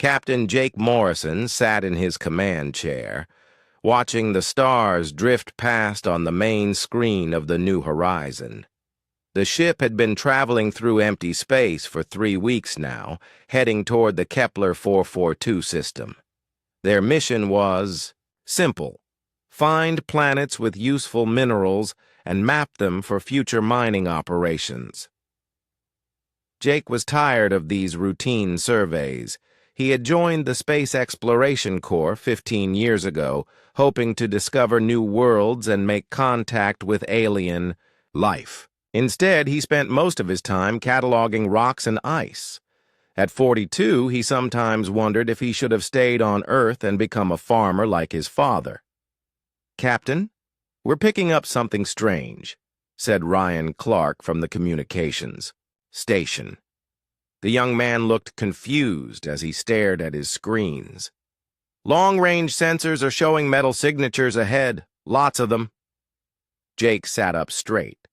Captain Jake Morrison sat in his command chair, watching the stars drift past on the main screen of the New Horizon. The ship had been traveling through empty space for 3 weeks now, heading toward the Kepler 442 system. Their mission was simple: find planets with useful minerals and map them for future mining operations. Jake was tired of these routine surveys. He had joined the Space Exploration Corps 15 years ago, hoping to discover new worlds and make contact with alien life. Instead, he spent most of his time cataloging rocks and ice. At 42, he sometimes wondered if he should have stayed on Earth and become a farmer like his father. "Captain, we're picking up something strange," said Ryan Clark from the communications station. The young man looked confused as he stared at his screens. "Long-range sensors are showing metal signatures ahead, lots of them." Jake sat up straight.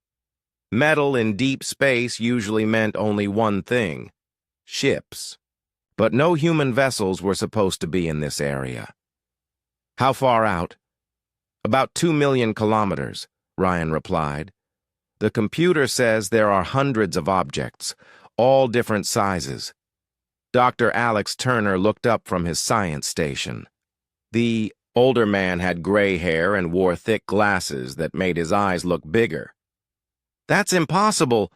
Metal in deep space usually meant only one thing: ships. But no human vessels were supposed to be in this area. "How far out?" "About 2 million kilometers," Ryan replied. "The computer says there are hundreds of objects, all different sizes." Dr. Alex Turner looked up from his science station. The older man had gray hair and wore thick glasses that made his eyes look bigger. "That's impossible.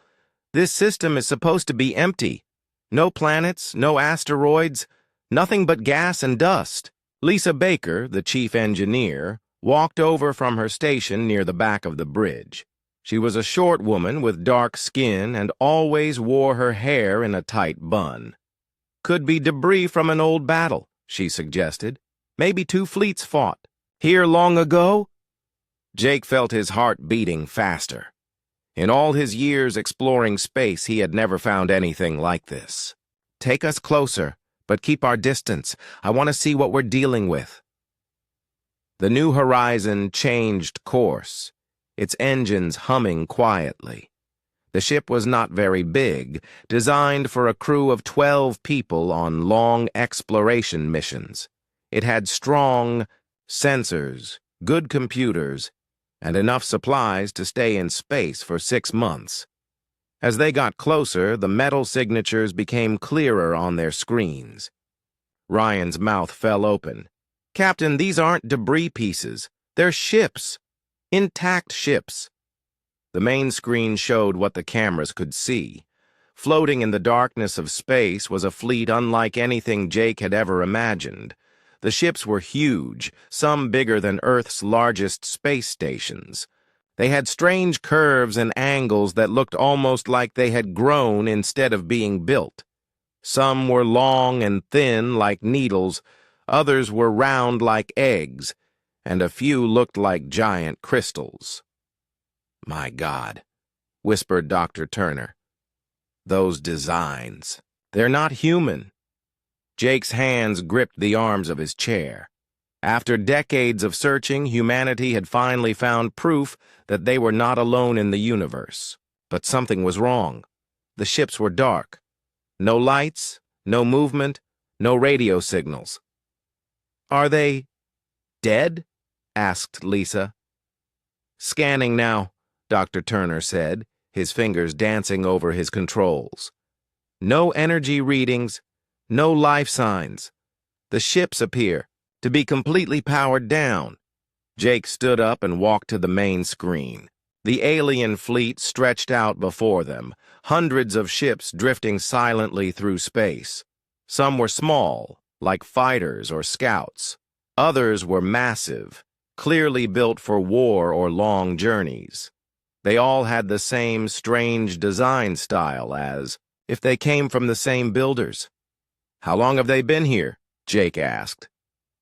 This system is supposed to be empty. No planets, no asteroids, nothing but gas and dust." Lisa Baker, the chief engineer, walked over from her station near the back of the bridge. She was a short woman with dark skin and always wore her hair in a tight bun. "Could be debris from an old battle," she suggested. "Maybe 2 fleets fought. Here long ago?" Jake felt his heart beating faster. In all his years exploring space, he had never found anything like this. "Take us closer, but keep our distance. I want to see what we're dealing with." The New Horizon changed course, its engines humming quietly. The ship was not very big, designed for a crew of 12 people on long exploration missions. It had strong sensors, good computers, and enough supplies to stay in space for 6 months. As they got closer, the metal signatures became clearer on their screens. Ryan's mouth fell open. "Captain, these aren't debris pieces. They're ships. Intact ships." The main screen showed what the cameras could see. Floating in the darkness of space was a fleet unlike anything Jake had ever imagined. The ships were huge, some bigger than Earth's largest space stations. They had strange curves and angles that looked almost like they had grown instead of being built. Some were long and thin like needles, others were round like eggs, and a few looked like giant crystals. "My God," whispered Dr. Turner. "Those designs. They're not human." Jake's hands gripped the arms of his chair. After decades of searching, humanity had finally found proof that they were not alone in the universe. But something was wrong. The ships were dark. No lights, no movement, no radio signals. "Are they dead?" asked Lisa. "Scanning now," Dr. Turner said, his fingers dancing over his controls. "No energy readings, no life signs. The ships appear to be completely powered down." Jake stood up and walked to the main screen. The alien fleet stretched out before them, hundreds of ships drifting silently through space. Some were small, like fighters or scouts. Others were massive, clearly built for war or long journeys. They all had the same strange design style, as if they came from the same builders. "How long have they been here?" Jake asked.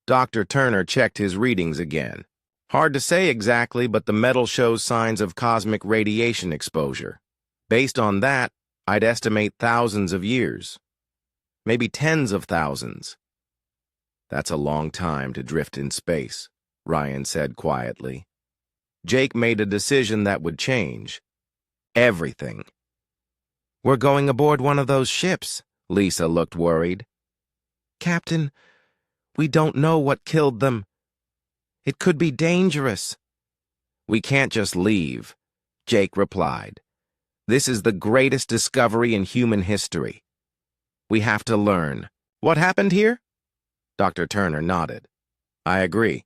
Dr. Turner checked his readings again. "Hard to say exactly, but the metal shows signs of cosmic radiation exposure. Based on that, I'd estimate thousands of years. Maybe tens of thousands." "That's a long time to drift in space," Ryan said quietly. Jake made a decision that would change everything. "We're going aboard one of those ships." Lisa looked worried. Captain, we don't know what killed them. It could be dangerous. We can't just leave, Jake replied. This is the greatest discovery in human history. We have to learn. What happened here? Dr. Turner nodded. I agree,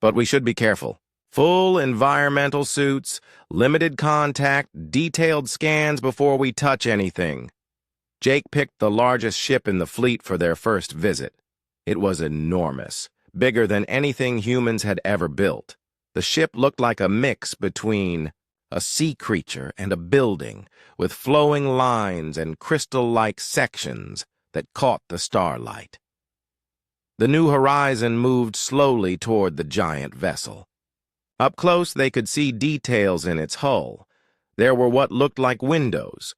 but we should be careful. Full environmental suits, limited contact, detailed scans before we touch anything. Jake picked the largest ship in the fleet for their first visit. It was enormous, bigger than anything humans had ever built. The ship looked like a mix between a sea creature and a building, with flowing lines and crystal-like sections that caught the starlight. The New Horizon moved slowly toward the giant vessel. Up close, they could see details in its hull. There were what looked like windows,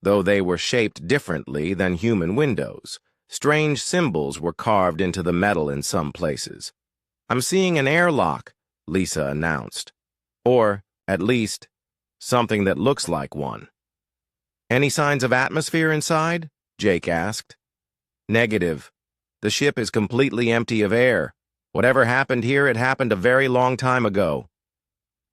though they were shaped differently than human windows. Strange symbols were carved into the metal in some places. I'm seeing an airlock, Lisa announced. Or, at least, something that looks like one. Any signs of atmosphere inside? Jake asked. Negative. The ship is completely empty of air. Whatever happened here, it happened a very long time ago.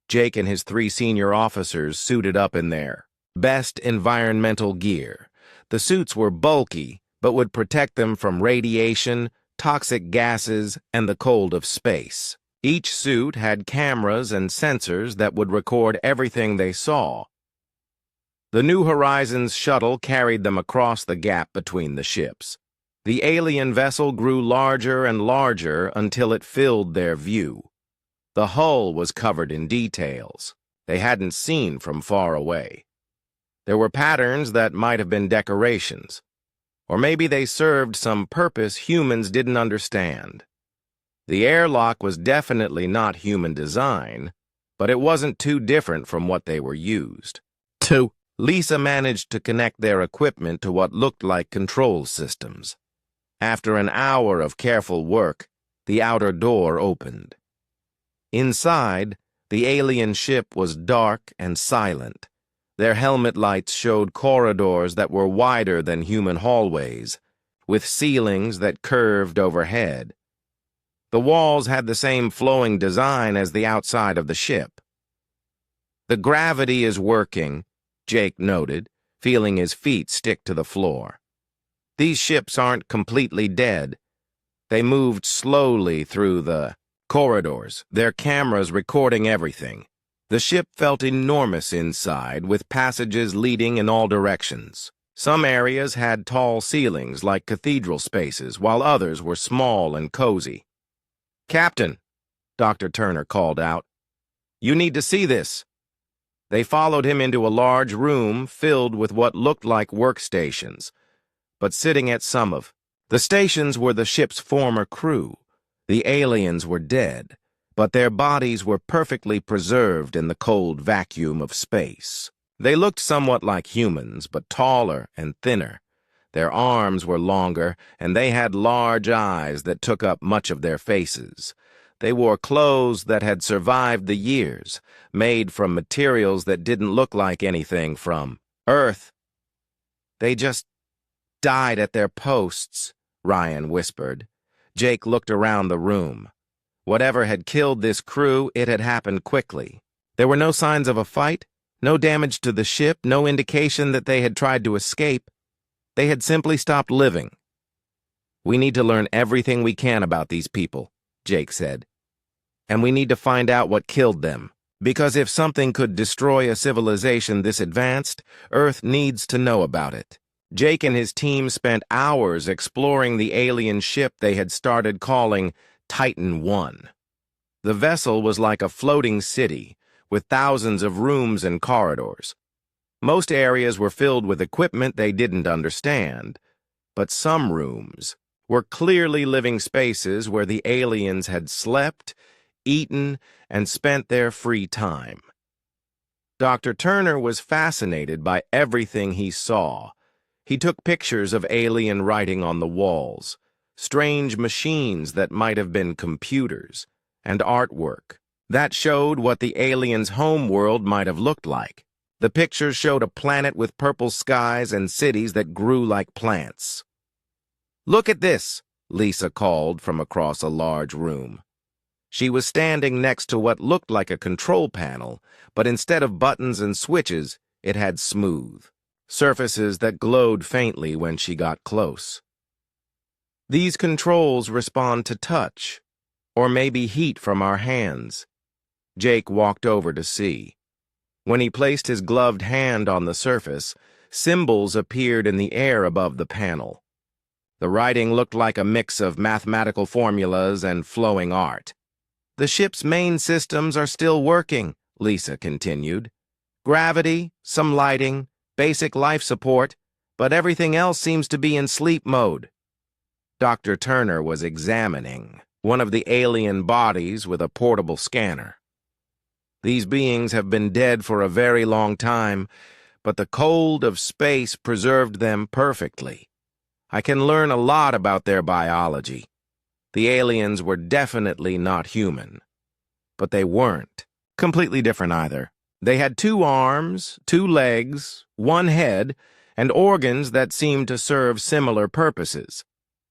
Jake and his 3 senior officers suited up in their best environmental gear. The suits were bulky, but would protect them from radiation, toxic gases, and the cold of space. Each suit had cameras and sensors that would record everything they saw. The New Horizons shuttle carried them across the gap between the ships. The alien vessel grew larger and larger until it filled their view. The hull was covered in details they hadn't seen from far away. There were patterns that might have been decorations, or maybe they served some purpose humans didn't understand. The airlock was definitely not human design, but it wasn't too different from what they were used to. Lisa managed to connect their equipment to what looked like control systems. After an hour of careful work, the outer door opened. Inside, the alien ship was dark and silent. Their helmet lights showed corridors that were wider than human hallways, with ceilings that curved overhead. The walls had the same flowing design as the outside of the ship. The gravity is working, Jake noted, feeling his feet stick to the floor. These ships aren't completely dead. They moved slowly through the corridors, their cameras recording everything. The ship felt enormous inside, with passages leading in all directions. Some areas had tall ceilings like cathedral spaces, while others were small and cozy. Captain, Dr. Turner called out, you need to see this. They followed him into a large room filled with what looked like workstations, but sitting at some of the stations were the ship's former crew. The aliens were dead, but their bodies were perfectly preserved in the cold vacuum of space. They looked somewhat like humans, but taller and thinner. Their arms were longer, and they had large eyes that took up much of their faces. They wore clothes that had survived the years, made from materials that didn't look like anything from Earth. They just died at their posts, Ryan whispered. Jake looked around the room. Whatever had killed this crew, it had happened quickly. There were no signs of a fight, no damage to the ship, no indication that they had tried to escape. They had simply stopped living. We need to learn everything we can about these people, Jake said. And we need to find out what killed them. Because if something could destroy a civilization this advanced, Earth needs to know about it. Jake and his team spent hours exploring the alien ship they had started calling Titan 1. The vessel was like a floating city, with thousands of rooms and corridors. Most areas were filled with equipment they didn't understand, but some rooms were clearly living spaces where the aliens had slept, eaten, and spent their free time. Dr. Turner was fascinated by everything he saw. He took pictures of alien writing on the walls, strange machines that might have been computers, and artwork that showed what the aliens' home world might have looked like. The pictures showed a planet with purple skies and cities that grew like plants. Look at this, Lisa called from across a large room. She was standing next to what looked like a control panel, but instead of buttons and switches, it had smooth surfaces that glowed faintly when she got close. These controls respond to touch, or maybe heat from our hands. Jake walked over to see. When he placed his gloved hand on the surface, symbols appeared in the air above the panel. The writing looked like a mix of mathematical formulas and flowing art. "The ship's main systems are still working," Lisa continued. "Gravity, some lighting, basic life support, but everything else seems to be in sleep mode." Dr. Turner was examining one of the alien bodies with a portable scanner. "These beings have been dead for a very long time, but the cold of space preserved them perfectly. I can learn a lot about their biology. The aliens were definitely not human. But they weren't completely different either. They had 2 arms, 2 legs, 1 head, and organs that seemed to serve similar purposes.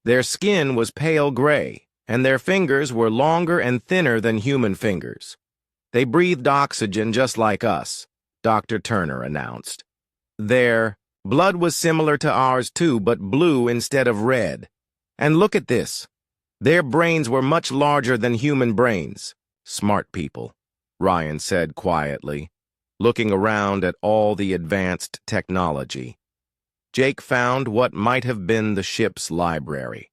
Their skin was pale gray, and their fingers were longer and thinner than human fingers. They breathed oxygen just like us," Dr. Turner announced. "Their blood was similar to ours too, but blue instead of red. And look at this. Their brains were much larger than human brains." "Smart people," Ryan said quietly, looking around at all the advanced technology. Jake found what might have been the ship's library.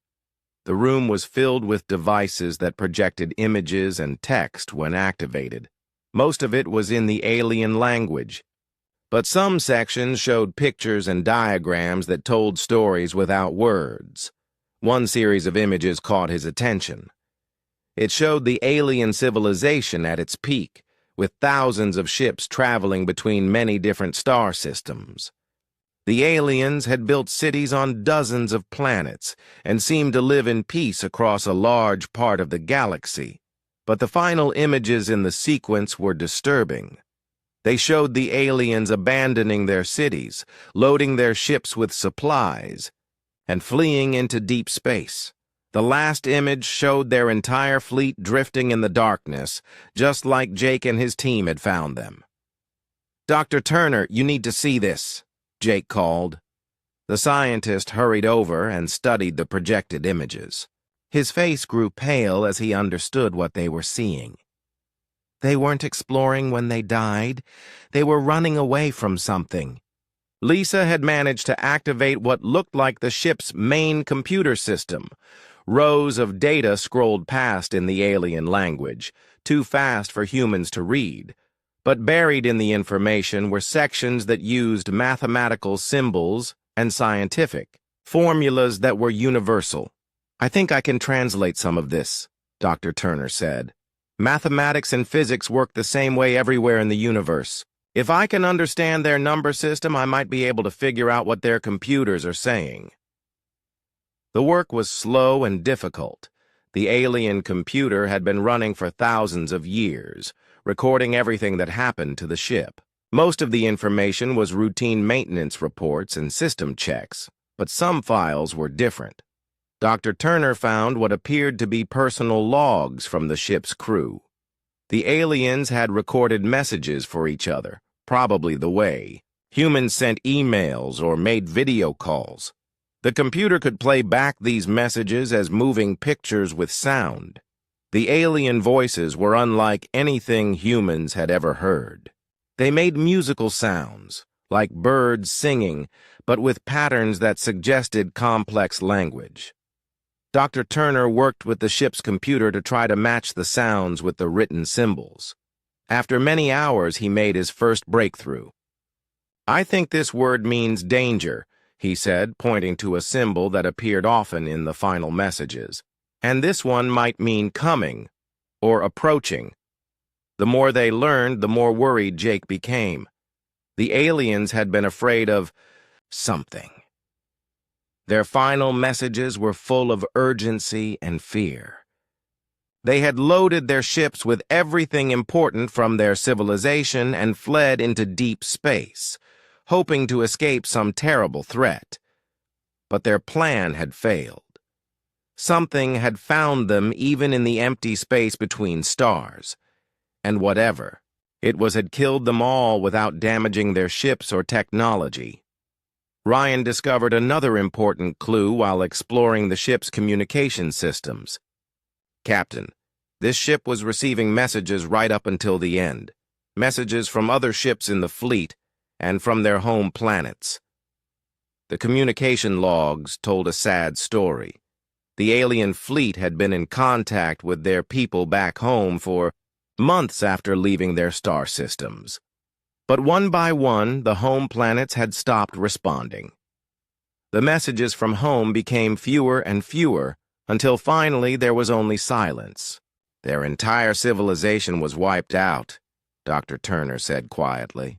The room was filled with devices that projected images and text when activated. Most of it was in the alien language, but some sections showed pictures and diagrams that told stories without words. One series of images caught his attention. It showed the alien civilization at its peak, with thousands of ships traveling between many different star systems. The aliens had built cities on dozens of planets and seemed to live in peace across a large part of the galaxy. But the final images in the sequence were disturbing. They showed the aliens abandoning their cities, loading their ships with supplies, and fleeing into deep space. The last image showed their entire fleet drifting in the darkness, just like Jake and his team had found them. "Dr. Turner, you need to see this," Jake called. The scientist hurried over and studied the projected images. His face grew pale as he understood what they were seeing. They weren't exploring when they died. They were running away from something. Lisa had managed to activate what looked like the ship's main computer system. Rows of data scrolled past in the alien language, too fast for humans to read. But buried in the information were sections that used mathematical symbols and scientific formulas that were universal. "I think I can translate some of this," Dr. Turner said. "Mathematics and physics work the same way everywhere in the universe. If I can understand their number system, I might be able to figure out what their computers are saying." The work was slow and difficult. The alien computer had been running for thousands of years, recording everything that happened to the ship. Most of the information was routine maintenance reports and system checks, but some files were different. Dr. Turner found what appeared to be personal logs from the ship's crew. The aliens had recorded messages for each other, probably the way humans sent emails or made video calls. The computer could play back these messages as moving pictures with sound. The alien voices were unlike anything humans had ever heard. They made musical sounds, like birds singing, but with patterns that suggested complex language. Dr. Turner worked with the ship's computer to try to match the sounds with the written symbols. After many hours, he made his first breakthrough. "I think this word means danger," he said, pointing to a symbol that appeared often in the final messages. "And this one might mean coming or approaching." The more they learned, the more worried Jake became. The aliens had been afraid of something. Their final messages were full of urgency and fear. They had loaded their ships with everything important from their civilization and fled into deep space, hoping to escape some terrible threat. But their plan had failed. Something had found them even in the empty space between stars. And whatever it was had killed them all without damaging their ships or technology. Ryan discovered another important clue while exploring the ship's communication systems. Captain, this ship was receiving messages right up until the end. Messages from other ships in the fleet and from their home planets. The communication logs told a sad story. The alien fleet had been in contact with their people back home for months after leaving their star systems. But one by one, the home planets had stopped responding. The messages from home became fewer and fewer until finally there was only silence. Their entire civilization was wiped out, Dr. Turner said quietly.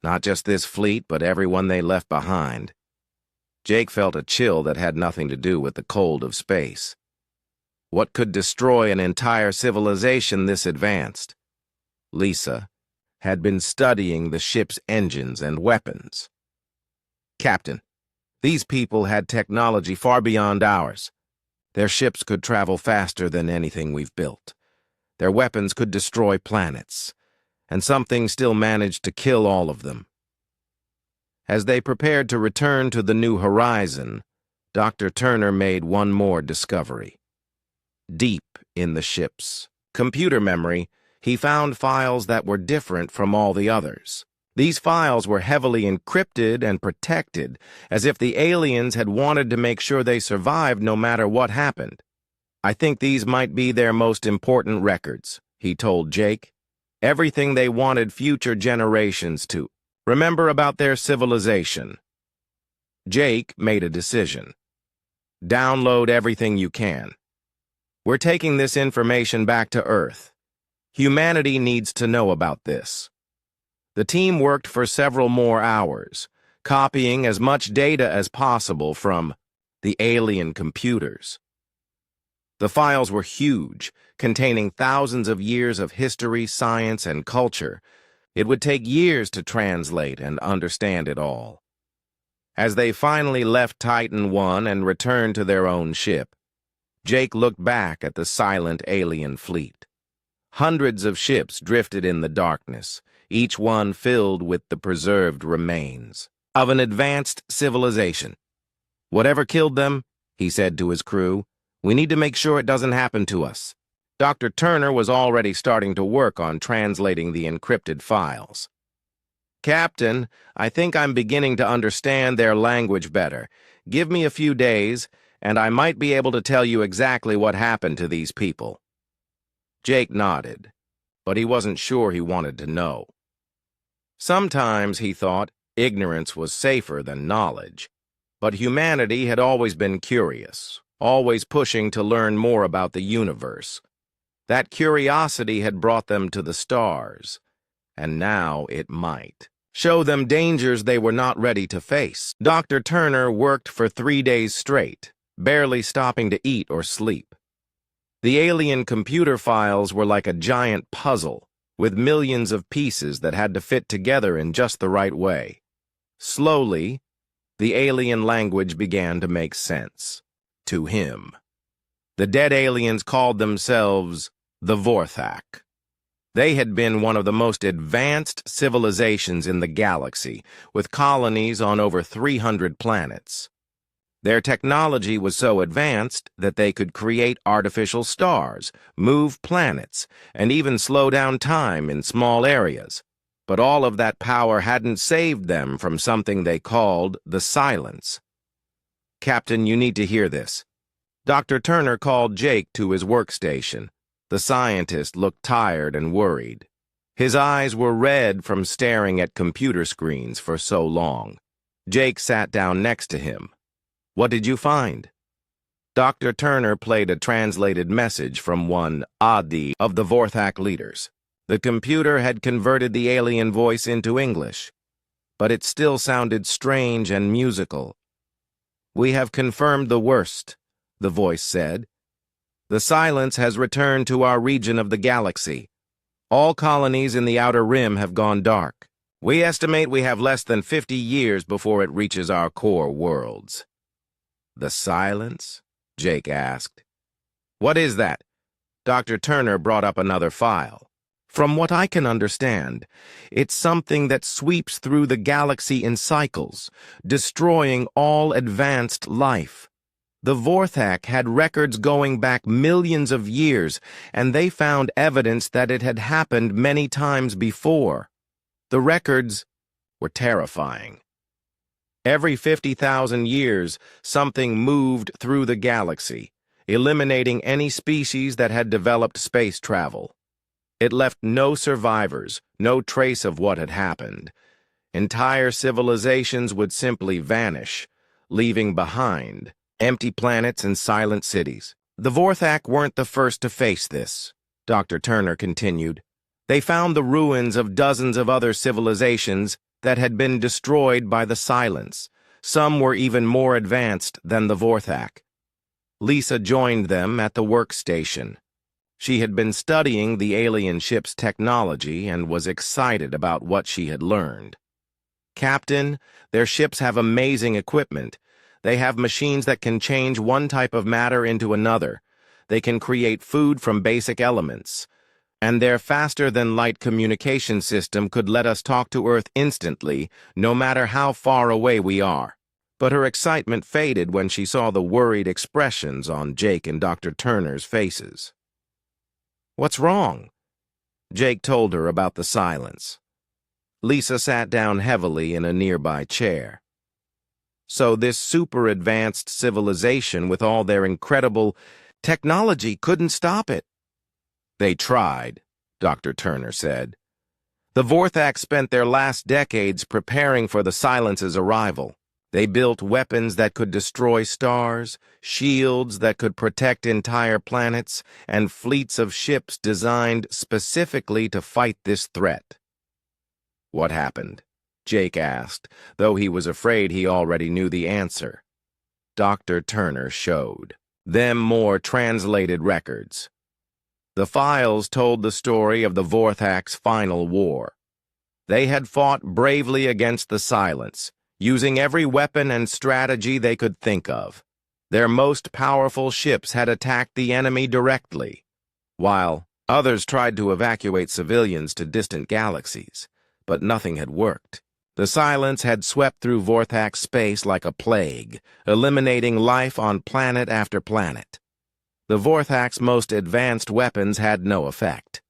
Not just this fleet, but everyone they left behind. Jake felt a chill that had nothing to do with the cold of space. What could destroy an entire civilization this advanced? Lisa had been studying the ship's engines and weapons. Captain, these people had technology far beyond ours. Their ships could travel faster than anything we've built. Their weapons could destroy planets, and something still managed to kill all of them. As they prepared to return to the new horizon, Dr. Turner made one more discovery. Deep in the ship's computer memory, he found files that were different from all the others. These files were heavily encrypted and protected, as if the aliens had wanted to make sure they survived no matter what happened. I think these might be their most important records, he told Jake. Everything they wanted future generations to remember about their civilization. Jake made a decision. Download everything you can. We're taking this information back to Earth. Humanity needs to know about this. The team worked for several more hours, copying as much data as possible from the alien computers. The files were huge, containing thousands of years of history, science, and culture. It would take years to translate and understand it all. As they finally left Titan I and returned to their own ship, Jake looked back at the silent alien fleet. Hundreds of ships drifted in the darkness, each one filled with the preserved remains of an advanced civilization. Whatever killed them, he said to his crew, we need to make sure it doesn't happen to us. Dr. Turner was already starting to work on translating the encrypted files. Captain, I think I'm beginning to understand their language better. Give me a few days, and I might be able to tell you exactly what happened to these people. Jake nodded, but he wasn't sure he wanted to know. Sometimes, he thought, ignorance was safer than knowledge. But humanity had always been curious, always pushing to learn more about the universe. That curiosity had brought them to the stars, and now it might show them dangers they were not ready to face. Dr. Turner worked for 3 days straight, barely stopping to eat or sleep. The alien computer files were like a giant puzzle, with millions of pieces that had to fit together in just the right way. Slowly, the alien language began to make sense. To him. The dead aliens called themselves the Vorthak. They had been one of the most advanced civilizations in the galaxy, with colonies on over 300 planets. Their technology was so advanced that they could create artificial stars, move planets, and even slow down time in small areas. But all of that power hadn't saved them from something they called the silence. Captain, you need to hear this. Dr. Turner called Jake to his workstation. The scientist looked tired and worried. His eyes were red from staring at computer screens for so long. Jake sat down next to him. What did you find? Dr. Turner played a translated message from one Adi of the Vorthak leaders. The computer had converted the alien voice into English, but it still sounded strange and musical. We have confirmed the worst, the voice said. The silence has returned to our region of the galaxy. All colonies in the outer rim have gone dark. We estimate we have less than 50 years before it reaches our core worlds. The silence? Jake asked. What is that? Dr. Turner brought up another file. From what I can understand, it's something that sweeps through the galaxy in cycles, destroying all advanced life. The Vorthak had records going back millions of years, and they found evidence that it had happened many times before. The records were terrifying. Every 50,000 years, something moved through the galaxy, eliminating any species that had developed space travel. It left no survivors, no trace of what had happened. Entire civilizations would simply vanish, leaving behind empty planets and silent cities. The Vorthak weren't the first to face this, Dr. Turner continued. They found the ruins of dozens of other civilizations that had been destroyed by the Silence. Some were even more advanced than the Vorthak. Lisa joined them at the workstation. She had been studying the alien ship's technology and was excited about what she had learned. Captain, their ships have amazing equipment. They have machines that can change one type of matter into another. They can create food from basic elements. And their faster-than-light communication system could let us talk to Earth instantly, no matter how far away we are. But her excitement faded when she saw the worried expressions on Jake and Dr. Turner's faces. What's wrong? Jake told her about the Silence. Lisa sat down heavily in a nearby chair. So this super-advanced civilization with all their incredible technology couldn't stop it. They tried, Dr. Turner said. The Vorthak spent their last decades preparing for the Silence's arrival. They built weapons that could destroy stars, shields that could protect entire planets, and fleets of ships designed specifically to fight this threat. What happened? Jake asked, though he was afraid he already knew the answer. Dr. Turner showed them more translated records. The files told the story of the Vorthak's final war. They had fought bravely against the Silence, using every weapon and strategy they could think of. Their most powerful ships had attacked the enemy directly, while others tried to evacuate civilians to distant galaxies, but nothing had worked. The Silence had swept through Vorthak space like a plague, eliminating life on planet after planet. The Vorthak's most advanced weapons had no effect.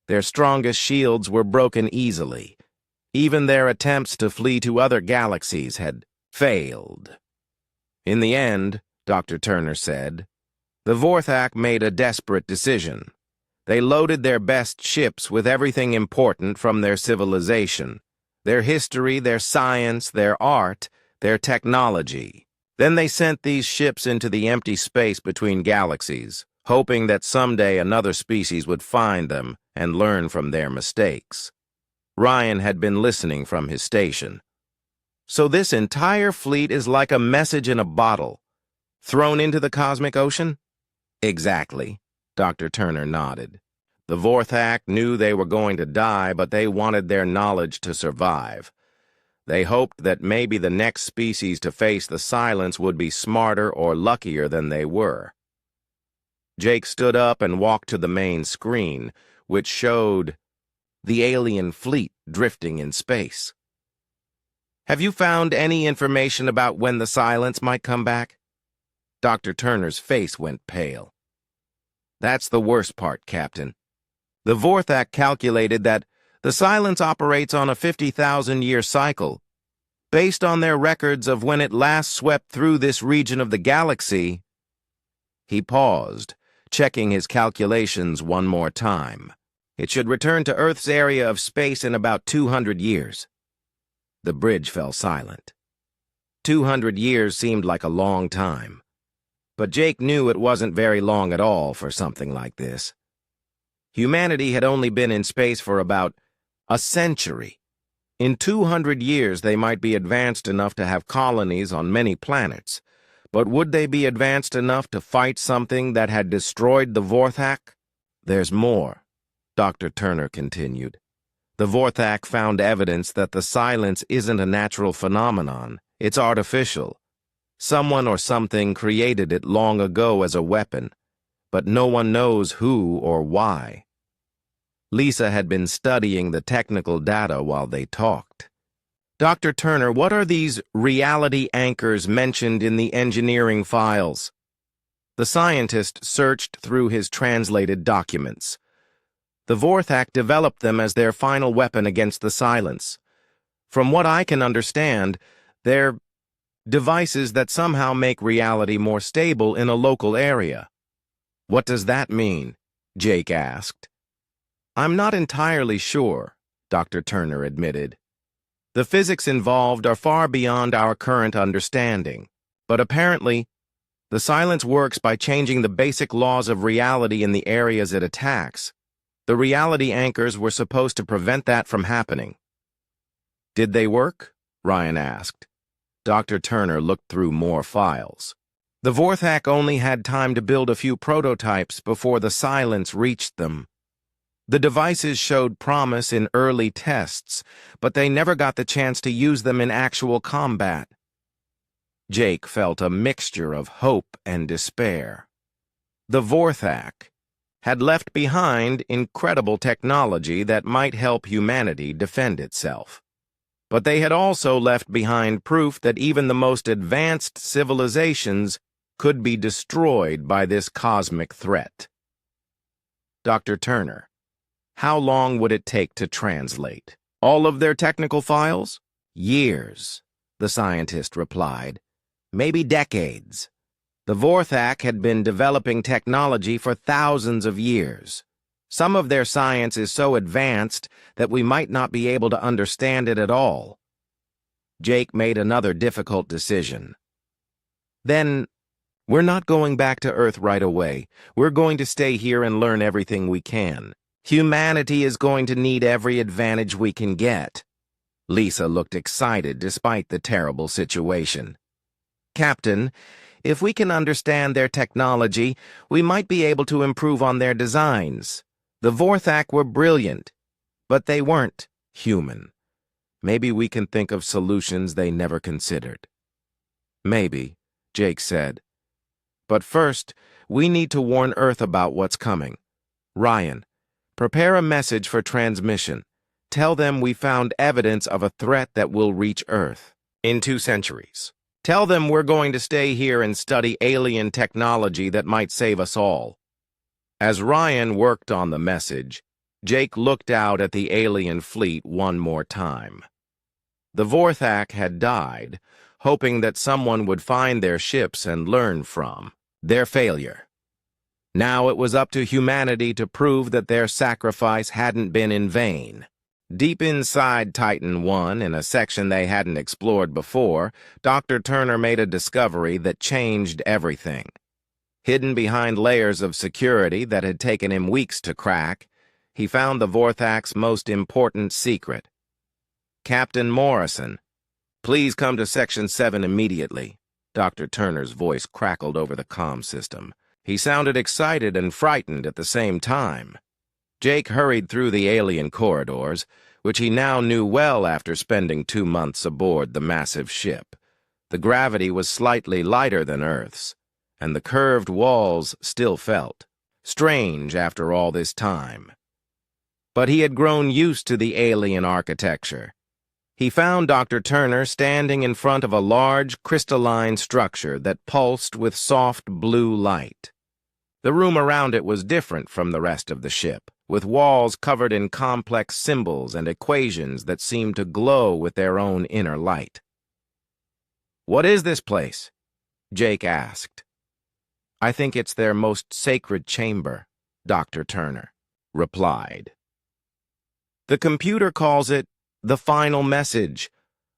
Their strongest shields were broken easily. Even their attempts to flee to other galaxies had failed. In the end, Dr. Turner said, the Vorthak made a desperate decision. They loaded their best ships with everything important from their civilization, their history, their science, their art, their technology. Then they sent these ships into the empty space between galaxies, hoping that someday another species would find them and learn from their mistakes. Ryan had been listening from his station. So this entire fleet is like a message in a bottle, thrown into the cosmic ocean? Exactly, Dr. Turner nodded. The Vorthak knew they were going to die, but they wanted their knowledge to survive. They hoped that maybe the next species to face the Silence would be smarter or luckier than they were. Jake stood up and walked to the main screen, which showed the alien fleet drifting in space. Have you found any information about when the Silence might come back? Dr. Turner's face went pale. That's the worst part, Captain. The Vorthak calculated that the Silence operates on a 50,000-year cycle. Based on their records of when it last swept through this region of the galaxy, he paused, checking his calculations one more time. It should return to Earth's area of space in about 200 years. The bridge fell silent. 200 years seemed like a long time. But Jake knew it wasn't very long at all for something like this. Humanity had only been in space for about a century. In 200 years, they might be advanced enough to have colonies on many planets, but would they be advanced enough to fight something that had destroyed the Vorthak? There's more, Dr. Turner continued. The Vorthak found evidence that the Silence isn't a natural phenomenon, it's artificial. Someone or something created it long ago as a weapon, but no one knows who or why. Lisa had been studying the technical data while they talked. Dr. Turner, what are these reality anchors mentioned in the engineering files? The scientist searched through his translated documents. The Vorthak developed them as their final weapon against the Silence. From what I can understand, they're devices that somehow make reality more stable in a local area. What does that mean? Jake asked. I'm not entirely sure, Dr. Turner admitted. The physics involved are far beyond our current understanding, but apparently, the Silence works by changing the basic laws of reality in the areas it attacks. The reality anchors were supposed to prevent that from happening. Did they work? Ryan asked. Dr. Turner looked through more files. The Vorthak only had time to build a few prototypes before the Silence reached them. The devices showed promise in early tests, but they never got the chance to use them in actual combat. Jake felt a mixture of hope and despair. The Vorthak had left behind incredible technology that might help humanity defend itself. But they had also left behind proof that even the most advanced civilizations could be destroyed by this cosmic threat. Dr. Turner, how long would it take to translate? All of their technical files? Years, the scientist replied. Maybe decades. The Vorthak had been developing technology for thousands of years. Some of their science is so advanced that we might not be able to understand it at all. Jake made another difficult decision. Then, we're not going back to Earth right away. We're going to stay here and learn everything we can. Humanity is going to need every advantage we can get. Lisa looked excited despite the terrible situation. Captain, if we can understand their technology, we might be able to improve on their designs. The Vorthak were brilliant, but they weren't human. Maybe we can think of solutions they never considered. Maybe, Jake said. But first, we need to warn Earth about what's coming. Ryan, prepare a message for transmission. Tell them we found evidence of a threat that will reach Earth in 2 centuries. Tell them we're going to stay here and study alien technology that might save us all. As Ryan worked on the message, Jake looked out at the alien fleet one more time. The Vorthak had died, hoping that someone would find their ships and learn from their failure. Now it was up to humanity to prove that their sacrifice hadn't been in vain. Deep inside Titan 1, in a section they hadn't explored before, Dr. Turner made a discovery that changed everything. Hidden behind layers of security that had taken him weeks to crack, he found the Vorthak's most important secret. Captain Morrison, please come to Section 7 immediately. Dr. Turner's voice crackled over the comm system. He sounded excited and frightened at the same time. Jake hurried through the alien corridors, which he now knew well after spending 2 months aboard the massive ship. The gravity was slightly lighter than Earth's, and the curved walls still felt strange after all this time. But he had grown used to the alien architecture. He found Dr. Turner standing in front of a large crystalline structure that pulsed with soft blue light. The room around it was different from the rest of the ship, with walls covered in complex symbols and equations that seemed to glow with their own inner light. "What is this place?" Jake asked. "I think it's their most sacred chamber," Dr. Turner replied. "The computer calls it the final message.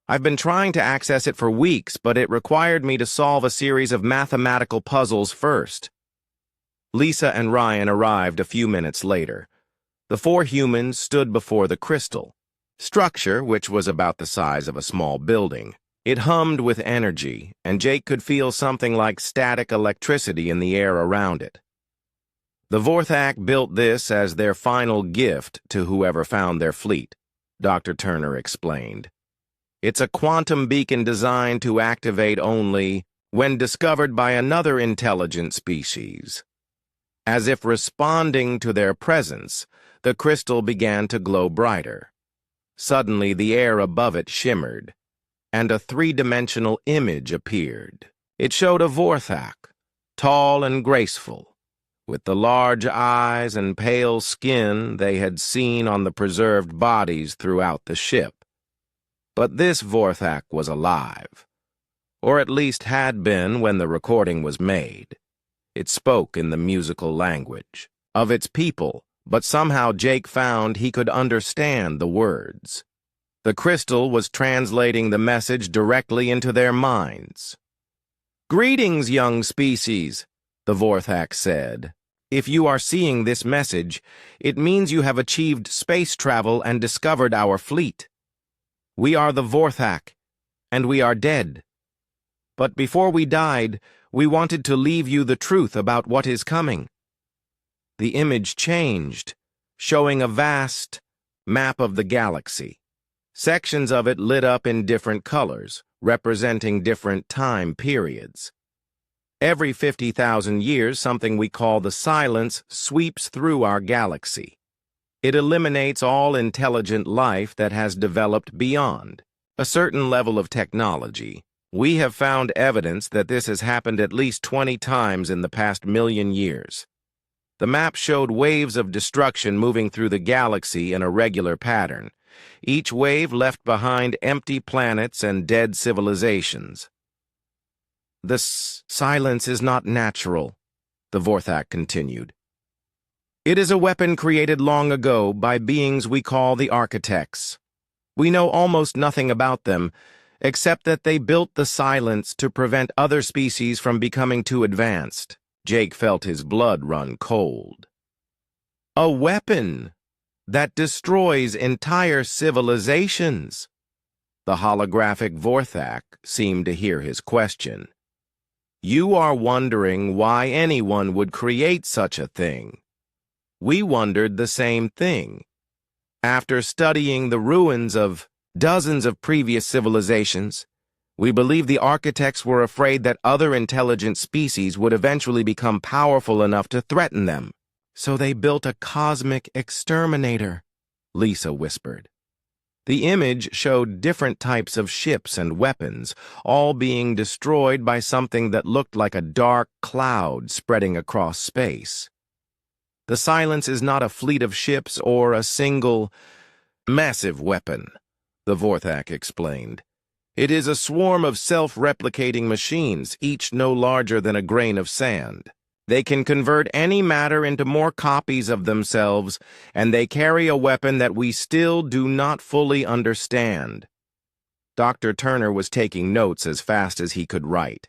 I've been trying to access it for weeks, but it required me to solve a series of mathematical puzzles first." Lisa and Ryan arrived a few minutes later. The 4 humans stood before the crystal structure, which was about the size of a small building. It hummed with energy, and Jake could feel something like static electricity in the air around it. The Vorthak built this as their final gift to whoever found their fleet, Dr. Turner explained. It's a quantum beacon designed to activate only when discovered by another intelligent species. As if responding to their presence, the crystal began to glow brighter. Suddenly, the air above it shimmered, and a three-dimensional image appeared. It showed a Vorthak, tall and graceful, with the large eyes and pale skin they had seen on the preserved bodies throughout the ship. But this Vorthak was alive, or at least had been when the recording was made. It spoke in the musical language of its people, but somehow Jake found he could understand the words. The crystal was translating the message directly into their minds. "Greetings, young species," the Vorthak said. "If you are seeing this message, it means you have achieved space travel and discovered our fleet. We are the Vorthak, and we are dead. But before we died, we wanted to leave you the truth about what is coming." The image changed, showing a vast map of the galaxy. Sections of it lit up in different colors, representing different time periods. Every 50,000 years, something we call the silence sweeps through our galaxy. It eliminates all intelligent life that has developed beyond a certain level of technology. We have found evidence that this has happened at least 20 times in the past million years. The map showed waves of destruction moving through the galaxy in a regular pattern. Each wave left behind empty planets and dead civilizations. "The silence is not natural," the Vorthak continued. "It is a weapon created long ago by beings we call the architects. We know almost nothing about them, except that they built the silence to prevent other species from becoming too advanced." Jake felt his blood run cold. "A weapon that destroys entire civilizations?" The holographic Vorthak seemed to hear his question. "You are wondering why anyone would create such a thing. We wondered the same thing. After studying the ruins of dozens of previous civilizations, we believe the architects were afraid that other intelligent species would eventually become powerful enough to threaten them. So they built a cosmic exterminator," Lisa whispered. The image showed different types of ships and weapons, all being destroyed by something that looked like a dark cloud spreading across space. "The silence is not a fleet of ships or a single massive weapon," the Vorthak explained. "It is a swarm of self-replicating machines, each no larger than a grain of sand. They can convert any matter into more copies of themselves, and they carry a weapon that we still do not fully understand." Dr. Turner was taking notes as fast as he could write.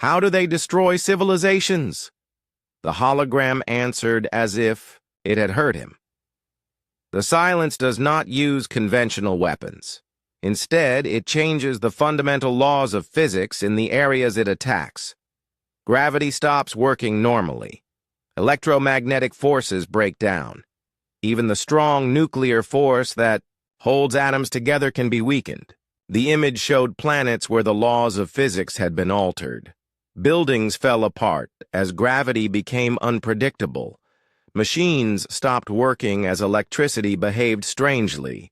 "How do they destroy civilizations?" The hologram answered as if it had hurt him. "The silence does not use conventional weapons. Instead, it changes the fundamental laws of physics in the areas it attacks. Gravity stops working normally. Electromagnetic forces break down. Even the strong nuclear force that holds atoms together can be weakened." The image showed planets where the laws of physics had been altered. Buildings fell apart as gravity became unpredictable. Machines stopped working as electricity behaved strangely.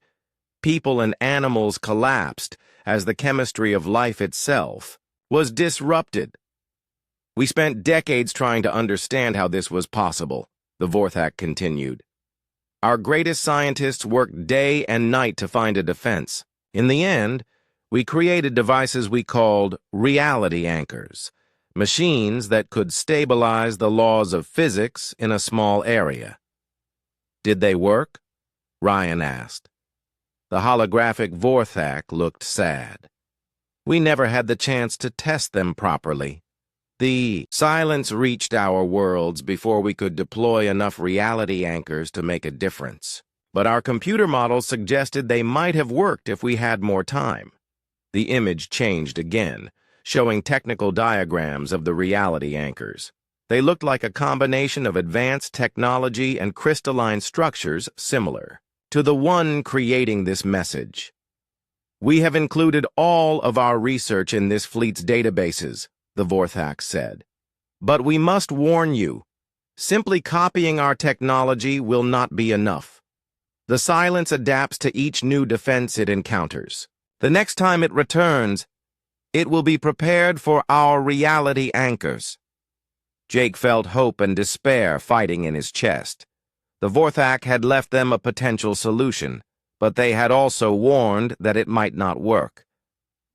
People and animals collapsed as the chemistry of life itself was disrupted. "We spent decades trying to understand how this was possible," the Vorthak continued. "Our greatest scientists worked day and night to find a defense. In the end, we created devices we called reality anchors, machines that could stabilize the laws of physics in a small area." "Did they work?" Ryan asked. The holographic Vorthak looked sad. "We never had the chance to test them properly. The silence reached our worlds before we could deploy enough reality anchors to make a difference. But our computer models suggested they might have worked if we had more time." The image changed again, showing technical diagrams of the reality anchors. They looked like a combination of advanced technology and crystalline structures similar to the one creating this message. "We have included all of our research in this fleet's databases," the Vorthak said. "But we must warn you. Simply copying our technology will not be enough. The silence adapts to each new defense it encounters. The next time it returns, it will be prepared for our reality anchors." Jake felt hope and despair fighting in his chest. The Vorthak had left them a potential solution, but they had also warned that it might not work.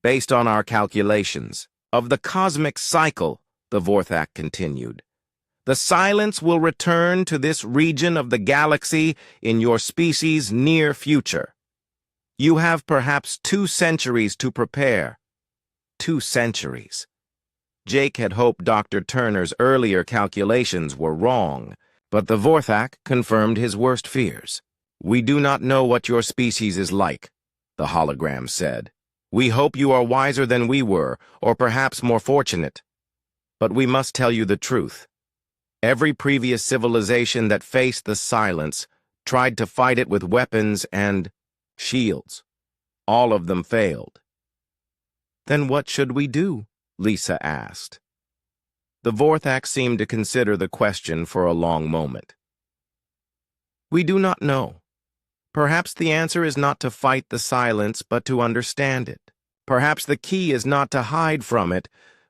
"Based on our calculations of the cosmic cycle," the Vorthak continued, "the silence will return to this region of the galaxy in your species' near future. You have perhaps 2 centuries to prepare." 2 centuries. Jake had hoped Dr. Turner's earlier calculations were wrong, but the Vorthak confirmed his worst fears. "We do not know what your species is like," the hologram said. "We hope you are wiser than we were, or perhaps more fortunate. But we must tell you the truth. Every previous civilization that faced the silence tried to fight it with weapons and shields. All of them failed." "Then what should we do?" Lisa asked. The Vorthak seemed to consider the question for a long moment. "We do not know. Perhaps the answer is not to fight the silence, but to understand it. Perhaps the key is not to hide from it,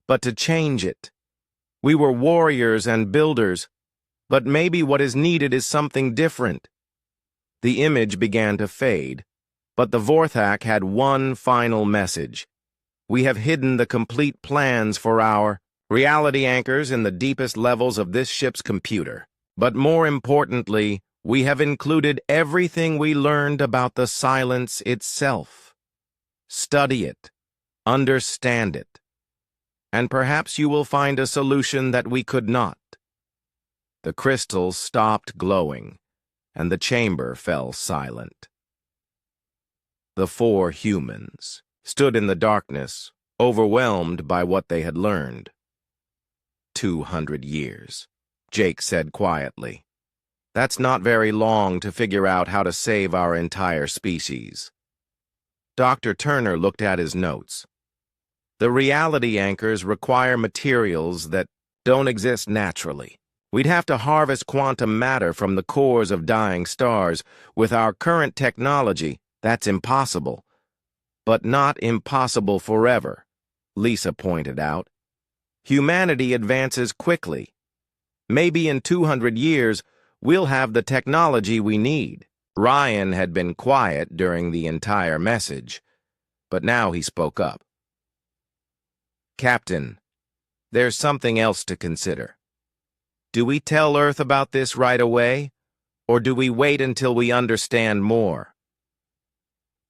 but to change it. We were warriors and builders, but maybe what is needed is something different." The image began to fade, but the Vorthak had one final message. "We have hidden the complete plans for our reality anchors in the deepest levels of this ship's computer. But more importantly, we have included everything we learned about the silence itself. Study it, understand it, and perhaps you will find a solution that we could not." The crystals stopped glowing, and the chamber fell silent. The 4 humans stood in the darkness, overwhelmed by what they had learned. 200 years, Jake said quietly. "That's not very long to figure out how to save our entire species." Dr. Turner looked at his notes. "The reality anchors require materials that don't exist naturally. We'd have to harvest quantum matter from the cores of dying stars. With our current technology, that's impossible. But not impossible forever," Lisa pointed out. "Humanity advances quickly. Maybe in 200 years, we'll have the technology we need." Ryan had been quiet during the entire message, but now he spoke up. "Captain, there's something else to consider. Do we tell Earth about this right away, or do we wait until we understand more?"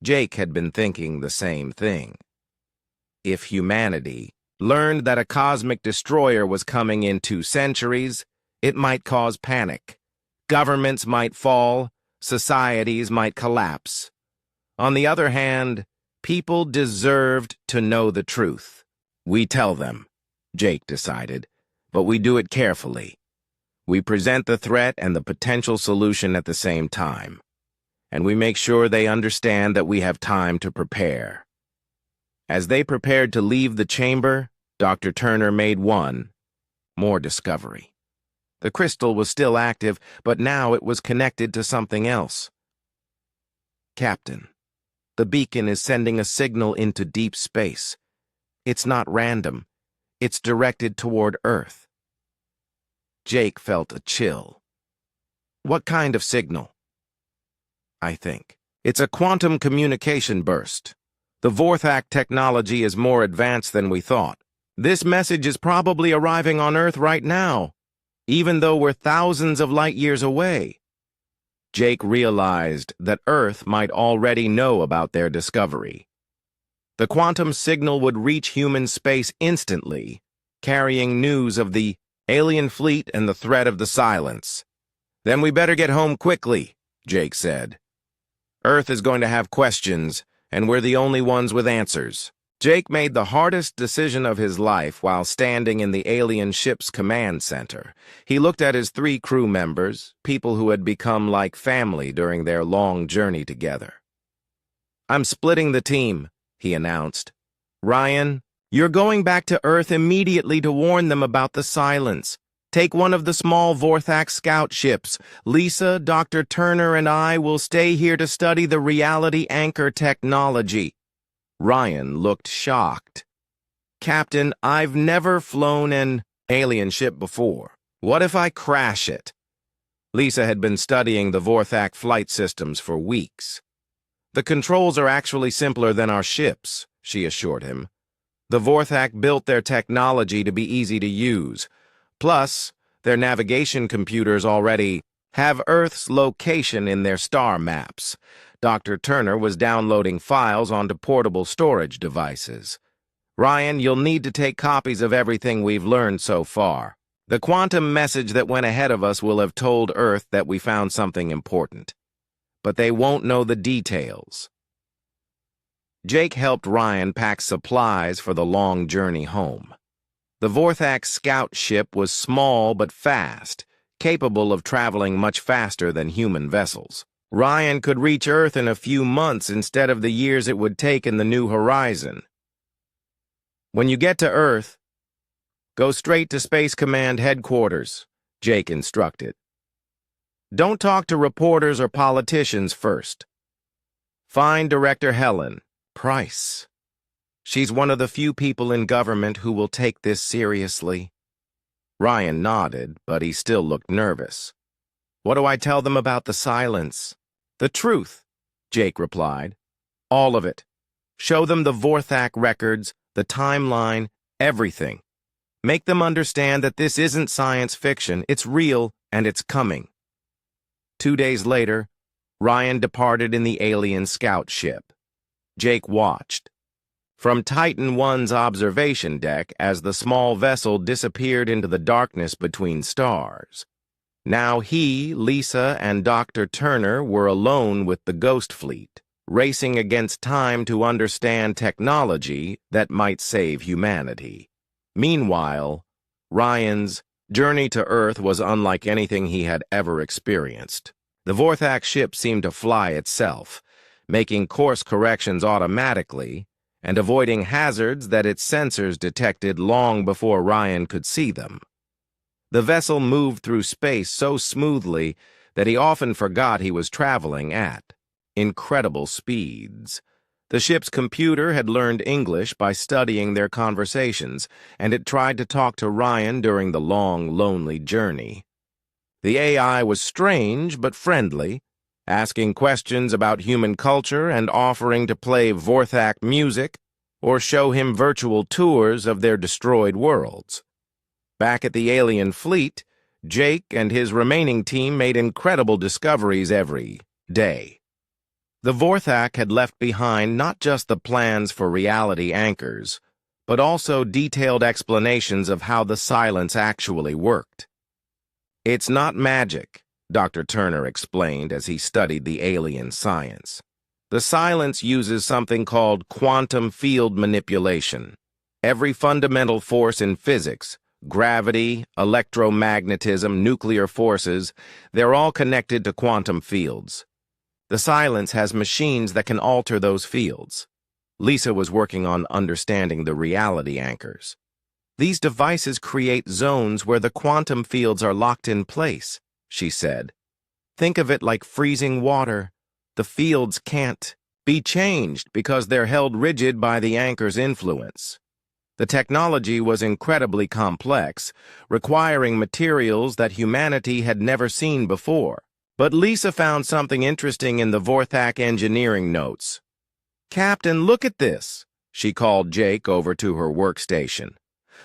Jake had been thinking the same thing. If humanity learned that a cosmic destroyer was coming in 2 centuries, it might cause panic. Governments might fall, societies might collapse. On the other hand, people deserved to know the truth. "We tell them," Jake decided, "but we do it carefully. We present the threat and the potential solution at the same time. And we make sure they understand that we have time to prepare." As they prepared to leave the chamber, Dr. Turner made one more discovery. The crystal was still active, but now it was connected to something else. "Captain, the beacon is sending a signal into deep space. It's not random. It's directed toward Earth." Jake felt a chill. "What kind of signal?" "I think it's a quantum communication burst. The Vorthak technology is more advanced than we thought. This message is probably arriving on Earth right now, even though we're thousands of light years away." Jake realized that Earth might already know about their discovery. The quantum signal would reach human space instantly, carrying news of the alien fleet and the threat of the silence. "Then we better get home quickly," Jake said. "Earth is going to have questions, and we're the only ones with answers." Jake made the hardest decision of his life while standing in the alien ship's command center. He looked at his 3 crew members, people who had become like family during their long journey together. "I'm splitting the team," he announced. "Ryan, You're going back to Earth immediately to warn them about the silence. Take one of the small Vorthak scout ships. Lisa, Dr. Turner, and I will stay here to study the reality anchor technology." Ryan looked shocked. "Captain, I've never flown an alien ship before. What if I crash it?" Lisa had been studying the Vorthak flight systems for weeks. "The controls are actually simpler than our ships," she assured him. "The Vorthak built their technology to be easy to use. Plus, their navigation computers already have Earth's location in their star maps." Dr. Turner was downloading files onto portable storage devices. "Ryan, you'll need to take copies of everything we've learned so far. The quantum message that went ahead of us will have told Earth that we found something important. But they won't know the details." Jake helped Ryan pack supplies for the long journey home. The Vorthak scout ship was small but fast, capable of traveling much faster than human vessels. Ryan could reach Earth in a few months instead of the years it would take in the New Horizon. "When you get to Earth, go straight to Space Command headquarters," Jake instructed. "Don't talk to reporters or politicians first. Find Director Helen Price. She's one of the few people in government who will take this seriously." Ryan nodded, but he still looked nervous. "What do I tell them about the silence?" "The truth," Jake replied. "All of it. Show them the Vorthak records, the timeline, everything. Make them understand that this isn't science fiction, it's real, and it's coming." 2 days later, Ryan departed in the alien scout ship. Jake watched from Titan I's observation deck as the small vessel disappeared into the darkness between stars. Now he, Lisa, and Dr. Turner were alone with the Ghost Fleet, racing against time to understand technology that might save humanity. Meanwhile, Ryan's journey to Earth was unlike anything he had ever experienced. The Vorthak ship seemed to fly itself, making course corrections automatically and avoiding hazards that its sensors detected long before Ryan could see them. The vessel moved through space so smoothly that he often forgot he was traveling at incredible speeds. The ship's computer had learned English by studying their conversations, and it tried to talk to Ryan during the long, lonely journey. The AI was strange but friendly, asking questions about human culture and offering to play Vorthak music or show him virtual tours of their destroyed worlds. Back at the alien fleet, Jake and his remaining team made incredible discoveries every day. The Vorthak had left behind not just the plans for reality anchors, but also detailed explanations of how the silence actually worked. "It's not magic," Dr. Turner explained as he studied the alien science. "The silence uses something called quantum field manipulation. Every fundamental force in physics, gravity, electromagnetism, nuclear forces, they're all connected to quantum fields. The silence has machines that can alter those fields." Lisa was working on understanding the reality anchors. "These devices create zones where the quantum fields are locked in place," she said. "Think of it like freezing water. The fields can't be changed because they're held rigid by the anchor's influence." The technology was incredibly complex, requiring materials that humanity had never seen before. But Lisa found something interesting in the Vorthak engineering notes. "Captain, look at this," she called Jake over to her workstation.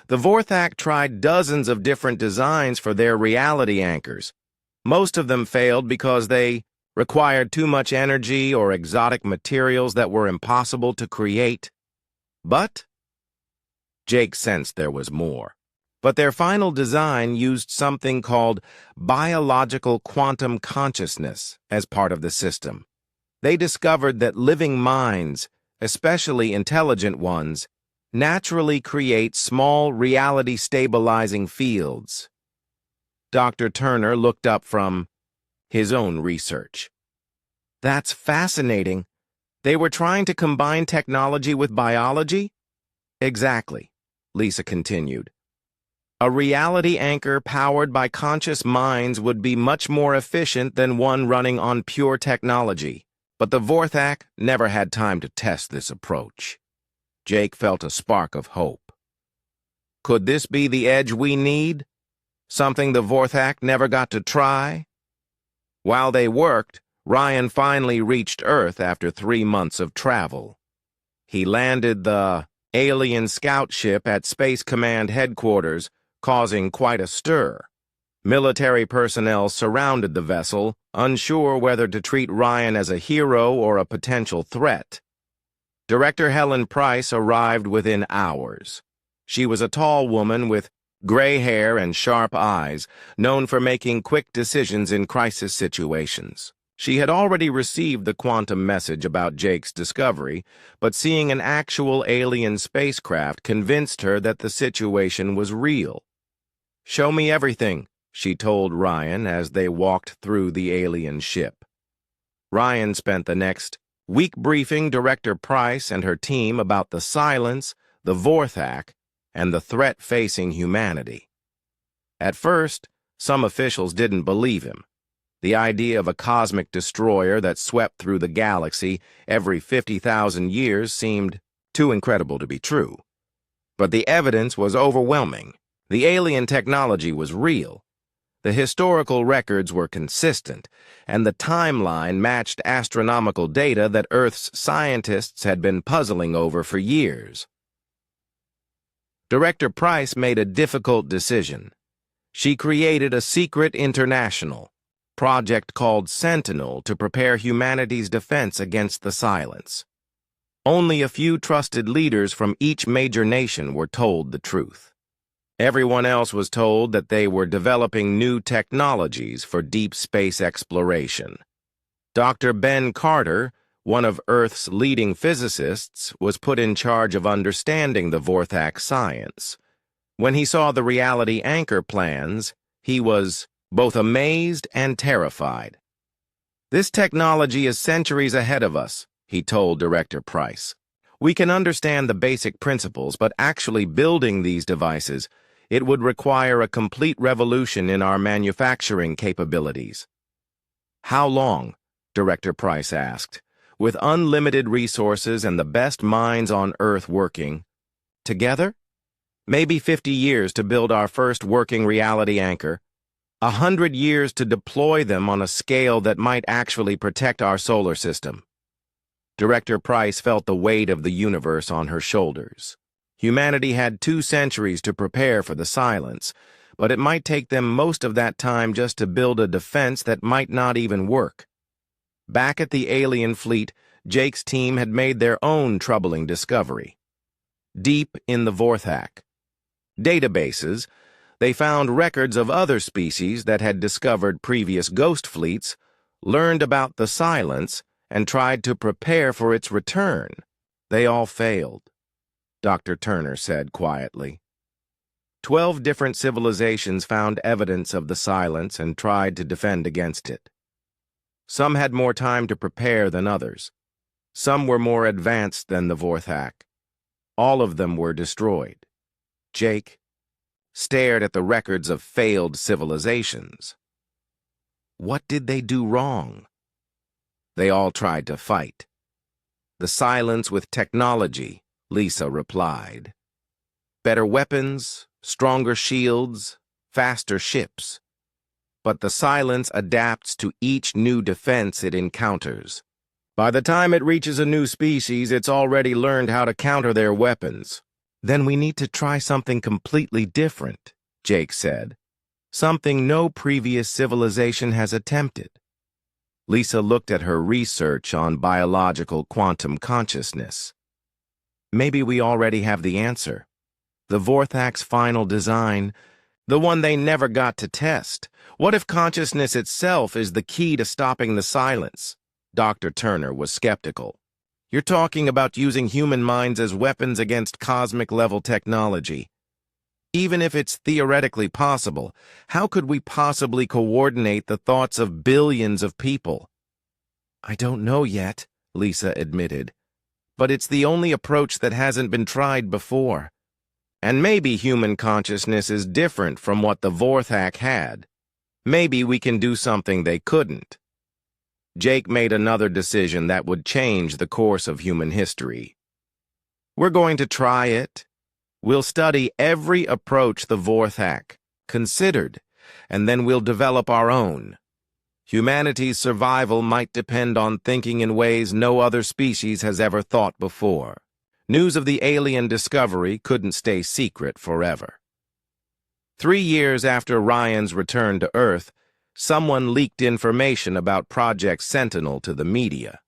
"The Vorthak tried dozens of different designs for their reality anchors. Most of them failed because they required too much energy or exotic materials that were impossible to create. But Jake sensed there was more. But their final design used something called biological quantum consciousness as part of the system. They discovered that living minds, especially intelligent ones, naturally create small reality-stabilizing fields. Dr. Turner looked up from his own research. "That's fascinating. They were trying to combine technology with biology?" Exactly, Lisa continued. A reality anchor powered by conscious minds would be much more efficient than one running on pure technology. But the Vorthak never had time to test this approach. Jake felt a spark of hope. Could this be the edge we need? Something the Vorthak never got to try? While they worked, Ryan finally reached Earth after 3 months of travel. He landed the alien scout ship at Space Command headquarters, causing quite a stir. Military personnel surrounded the vessel, unsure whether to treat Ryan as a hero or a potential threat. Director Helen Price arrived within hours. She was a tall woman with gray hair and sharp eyes, known for making quick decisions in crisis situations. She had already received the quantum message about Jake's discovery, but seeing an actual alien spacecraft convinced her that the situation was real. "Show me everything," she told Ryan as they walked through the alien ship. Ryan spent the next week briefing Director Price and her team about the silence, the Vorthak, and the threat facing humanity. At first, some officials didn't believe him. The idea of a cosmic destroyer that swept through the galaxy every 50,000 years seemed too incredible to be true. But the evidence was overwhelming. The alien technology was real. The historical records were consistent, and the timeline matched astronomical data that Earth's scientists had been puzzling over for years. Director Price made a difficult decision. She created a secret international project called Sentinel to prepare humanity's defense against the silence. Only a few trusted leaders from each major nation were told the truth. Everyone else was told that they were developing new technologies for deep space exploration. Dr. Ben Carter, one of Earth's leading physicists, was put in charge of understanding the Vorthak science. When he saw the reality anchor plans, he was both amazed and terrified. "This technology is centuries ahead of us," he told Director Price. "We can understand the basic principles, but actually building these devices, it would require a complete revolution in our manufacturing capabilities." "How long?" Director Price asked. "With unlimited resources and the best minds on Earth working together? Maybe 50 years to build our first working reality anchor. 100 years to deploy them on a scale that might actually protect our solar system." Director Price felt the weight of the universe on her shoulders. Humanity had 2 centuries to prepare for the silence, but it might take them most of that time just to build a defense that might not even work. Back at the alien fleet, Jake's team had made their own troubling discovery. Deep in the Vorthak databases, they found records of other species that had discovered previous ghost fleets, learned about the silence, and tried to prepare for its return. They all failed, Dr. Turner said quietly. 12 different civilizations found evidence of the silence and tried to defend against it. Some had more time to prepare than others. Some were more advanced than the Vorthak. All of them were destroyed. Jake stared at the records of failed civilizations. What did they do wrong? They all tried to fight. "The silence with technology," Lisa replied. "Better weapons, stronger shields, faster ships. But the silence adapts to each new defense it encounters. By the time it reaches a new species, it's already learned how to counter their weapons." "Then we need to try something completely different," Jake said. "Something no previous civilization has attempted." Lisa looked at her research on biological quantum consciousness. "Maybe we already have the answer. The Vorthak's final design, the one they never got to test. What if consciousness itself is the key to stopping the silence?" Dr. Turner was skeptical. "You're talking about using human minds as weapons against cosmic-level technology. Even if it's theoretically possible, how could we possibly coordinate the thoughts of billions of people?" "I don't know yet," Lisa admitted. but it's the only approach that hasn't been tried before. And maybe human consciousness is different from what the Vorthak had. Maybe we can do something they couldn't. Jake made another decision that would change the course of human history. We're going to try it. We'll study every approach the Vorthak considered, and then we'll develop our own. Humanity's survival might depend on thinking in ways no other species has ever thought before. News of the alien discovery couldn't stay secret forever. 3 years after Ryan's return to Earth, someone leaked information about Project Sentinel to the media.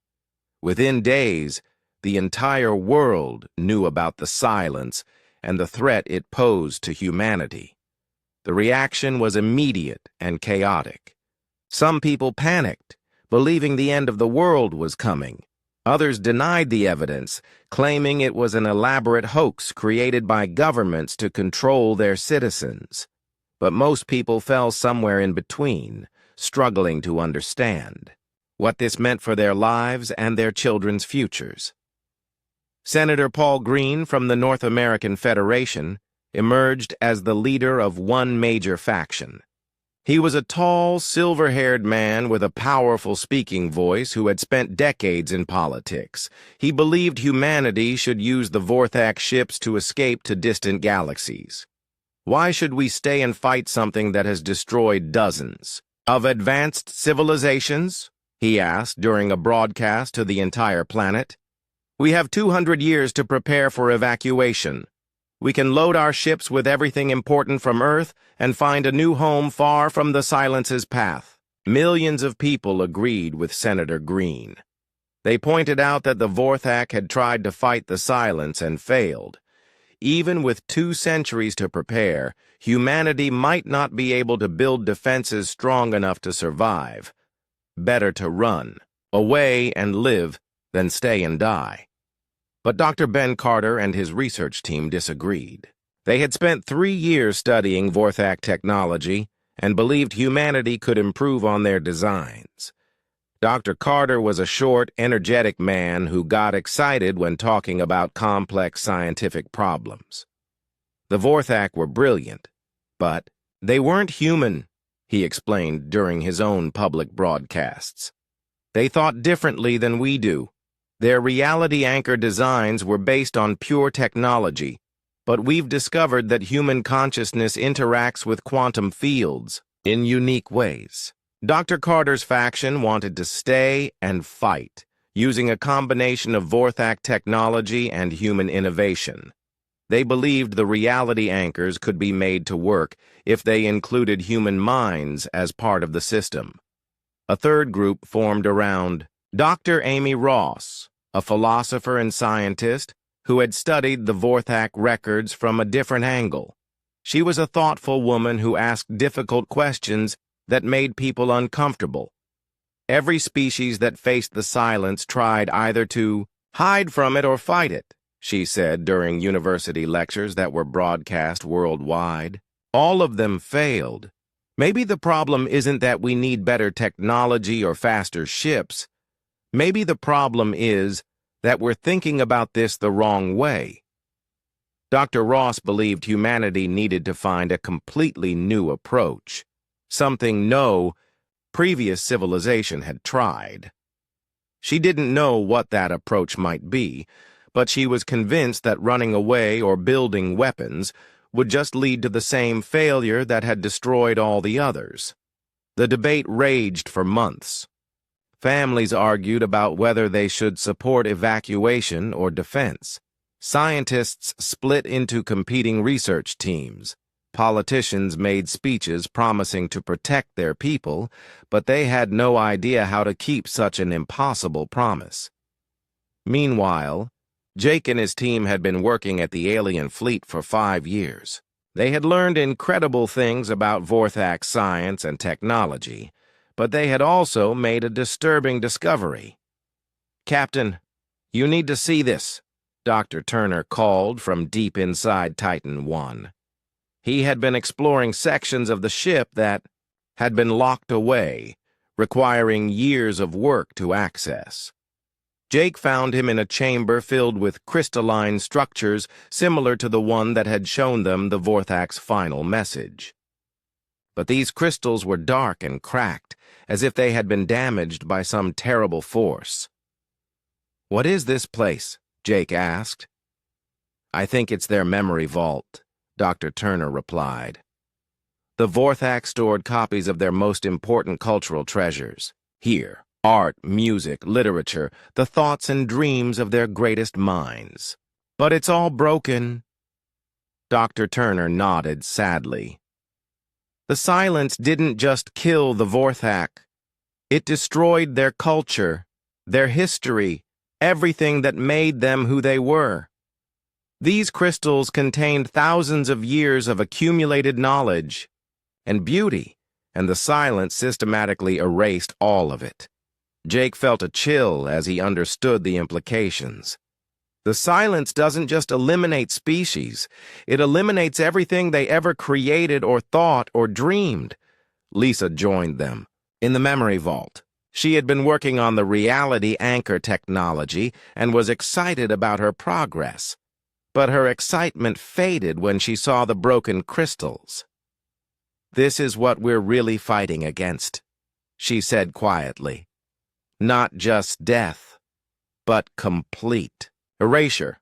Within days, the entire world knew about the silence and the threat it posed to humanity. The reaction was immediate and chaotic. Some people panicked, believing the end of the world was coming. Others denied the evidence, claiming it was an elaborate hoax created by governments to control their citizens. But most people fell somewhere in between, struggling to understand what this meant for their lives and their children's futures. Senator Paul Green from the North American Federation emerged as the leader of one major faction. He was a tall, silver-haired man with a powerful speaking voice who had spent decades in politics. He believed humanity should use the Vorthak ships to escape to distant galaxies. Why should we stay and fight something that has destroyed dozens of advanced civilizations? He asked during a broadcast to the entire planet. We have 200 years to prepare for evacuation. We can load our ships with everything important from Earth and find a new home far from the silence's path. Millions of people agreed with Senator Green. They pointed out that the Vorthak had tried to fight the silence and failed. Even with 2 centuries to prepare, humanity might not be able to build defenses strong enough to survive. Better to run, away and live, than stay and die. But Dr. Ben Carter and his research team disagreed. They had spent 3 years studying Vorthak technology and believed humanity could improve on their designs. Dr. Carter was a short, energetic man who got excited when talking about complex scientific problems. The Vorthak were brilliant, but they weren't human, he explained during his own public broadcasts. They thought differently than we do. Their reality-anchored designs were based on pure technology, but we've discovered that human consciousness interacts with quantum fields in unique ways. Dr. Carter's faction wanted to stay and fight, using a combination of Vorthak technology and human innovation. They believed the reality anchors could be made to work if they included human minds as part of the system. A third group formed around Dr. Amy Ross, a philosopher and scientist who had studied the Vorthak records from a different angle. She was a thoughtful woman who asked difficult questions that made people uncomfortable. Every species that faced the silence tried either to hide from it or fight it, she said during university lectures that were broadcast worldwide. All of them failed. Maybe the problem isn't that we need better technology or faster ships. Maybe the problem is that we're thinking about this the wrong way. Dr. Ross believed humanity needed to find a completely new approach, something no previous civilization had tried. She didn't know what that approach might be, but she was convinced that running away or building weapons would just lead to the same failure that had destroyed all the others. The debate raged for months. Families argued about whether they should support evacuation or defense. Scientists split into competing research teams. Politicians made speeches promising to protect their people, but they had no idea how to keep such an impossible promise. Meanwhile, Jake and his team had been working at the alien fleet for 5 years. They had learned incredible things about Vorthak science and technology, but they had also made a disturbing discovery. "Captain, you need to see this," Dr. Turner called from deep inside Titan 1. He had been exploring sections of the ship that had been locked away, requiring years of work to access. Jake found him in a chamber filled with crystalline structures similar to the one that had shown them the Vorthak's final message. But these crystals were dark and cracked, as if they had been damaged by some terrible force. "What is this place?" Jake asked. "I think it's their memory vault," Dr. Turner replied. "The Vorthak stored copies of their most important cultural treasures. Here, art, music, literature, the thoughts and dreams of their greatest minds. But it's all broken." Dr. Turner nodded sadly. "The silence didn't just kill the Vorthak. It destroyed their culture, their history, everything that made them who they were. These crystals contained thousands of years of accumulated knowledge and beauty, and the silence systematically erased all of it." Jake felt a chill as he understood the implications. The silence doesn't just eliminate species, it eliminates everything they ever created or thought or dreamed. Lisa joined them in the memory vault. She had been working on the reality anchor technology and was excited about her progress. But her excitement faded when she saw the broken crystals. "This is what we're really fighting against," she said quietly. "Not just death, but complete erasure.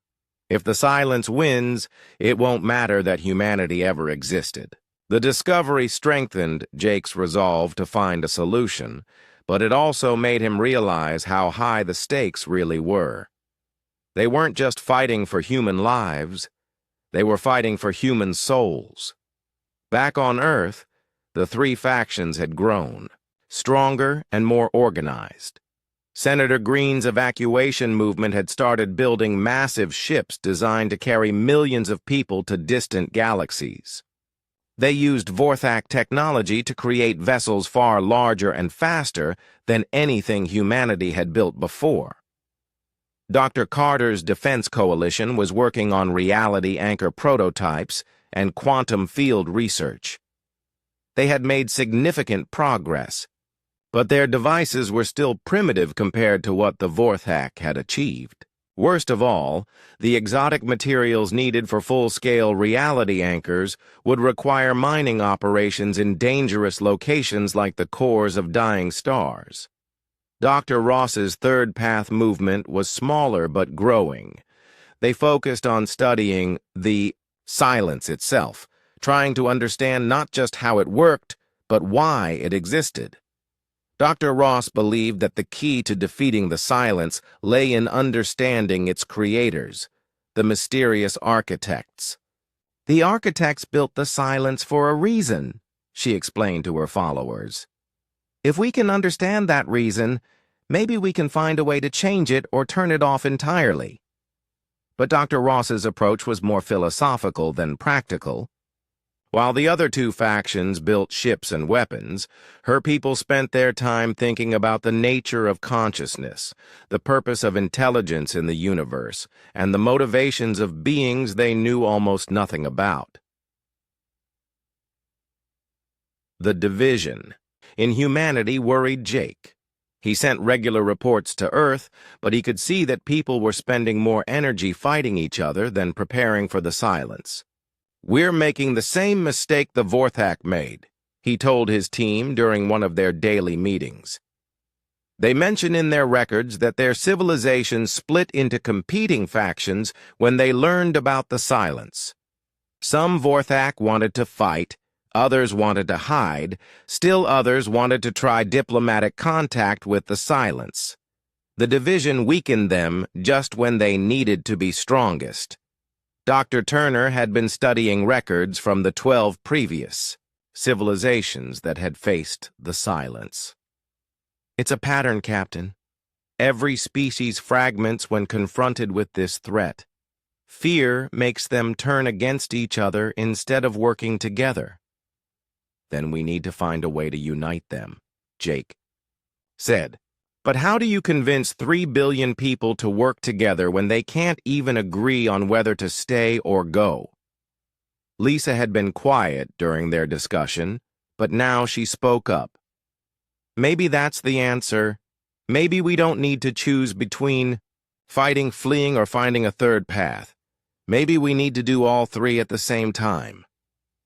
If the silence wins, it won't matter that humanity ever existed." The discovery strengthened Jake's resolve to find a solution, but it also made him realize how high the stakes really were. They weren't just fighting for human lives, they were fighting for human souls. Back on Earth, the three factions had grown, stronger and more organized. Senator Green's evacuation movement had started building massive ships designed to carry millions of people to distant galaxies. They used Vorthak technology to create vessels far larger and faster than anything humanity had built before. Dr. Carter's Defense Coalition was working on reality anchor prototypes and quantum field research. They had made significant progress, but their devices were still primitive compared to what the Vorthak had achieved. Worst of all, the exotic materials needed for full-scale reality anchors would require mining operations in dangerous locations like the cores of dying stars. Dr. Ross's Third Path movement was smaller but growing. They focused on studying the silence itself, trying to understand not just how it worked, but why it existed. Dr. Ross believed that the key to defeating the silence lay in understanding its creators, the mysterious architects. "The architects built the silence for a reason," she explained to her followers. "If we can understand that reason, maybe we can find a way to change it or turn it off entirely." But Dr. Ross's approach was more philosophical than practical. While the other two factions built ships and weapons, her people spent their time thinking about the nature of consciousness, the purpose of intelligence in the universe, and the motivations of beings they knew almost nothing about. The division in humanity worried Jake. He sent regular reports to Earth, but he could see that people were spending more energy fighting each other than preparing for the silence. "We're making the same mistake the Vorthak made," he told his team during one of their daily meetings. "They mention in their records that their civilization split into competing factions when they learned about the silence. Some Vorthak wanted to fight, others wanted to hide, still others wanted to try diplomatic contact with the silence. The division weakened them just when they needed to be strongest." Dr. Turner had been studying records from the 12 previous civilizations that had faced the silence. "It's a pattern, Captain. Every species fragments when confronted with this threat. Fear makes them turn against each other instead of working together." "Then we need to find a way to unite them," Jake said. "But how do you convince 3 billion people to work together when they can't even agree on whether to stay or go?" Lisa had been quiet during their discussion, but now she spoke up. "Maybe that's the answer. Maybe we don't need to choose between fighting, fleeing, or finding a third path. Maybe we need to do all three at the same time."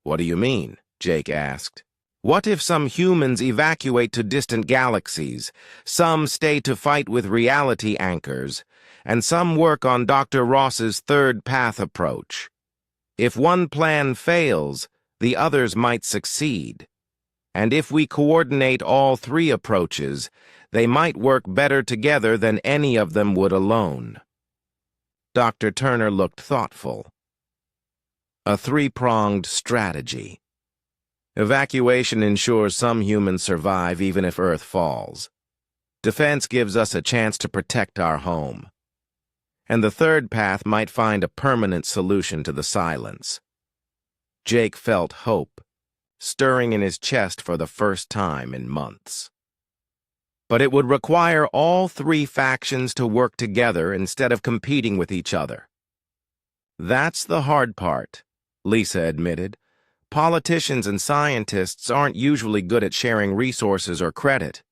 "What do you mean?" Jake asked. "What if some humans evacuate to distant galaxies, some stay to fight with reality anchors, and some work on Dr. Ross's third path approach? If one plan fails, the others might succeed. And if we coordinate all three approaches, they might work better together than any of them would alone." Dr. Turner looked thoughtful. "A three-pronged strategy. Evacuation ensures some humans survive even if Earth falls. Defense gives us a chance to protect our home. And the third path might find a permanent solution to the silence." Jake felt hope stirring in his chest for the first time in months. But it would require all three factions to work together instead of competing with each other. "That's the hard part," Lisa admitted. "Politicians and scientists aren't usually good at sharing resources or credit."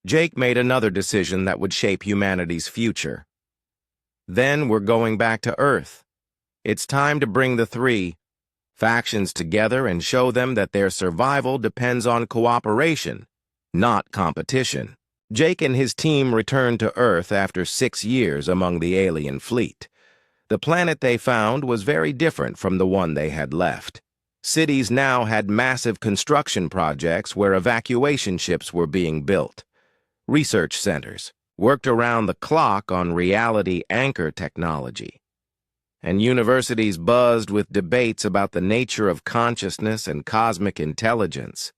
Jake made another decision that would shape humanity's future. "Then we're going back to Earth. It's time to bring the three factions together and show them that their survival depends on cooperation, not competition." Jake and his team returned to Earth after 6 years among the alien fleet. The planet they found was very different from the one they had left. Cities now had massive construction projects where evacuation ships were being built. Research centers worked around the clock on reality anchor technology. And universities buzzed with debates about the nature of consciousness and cosmic intelligence.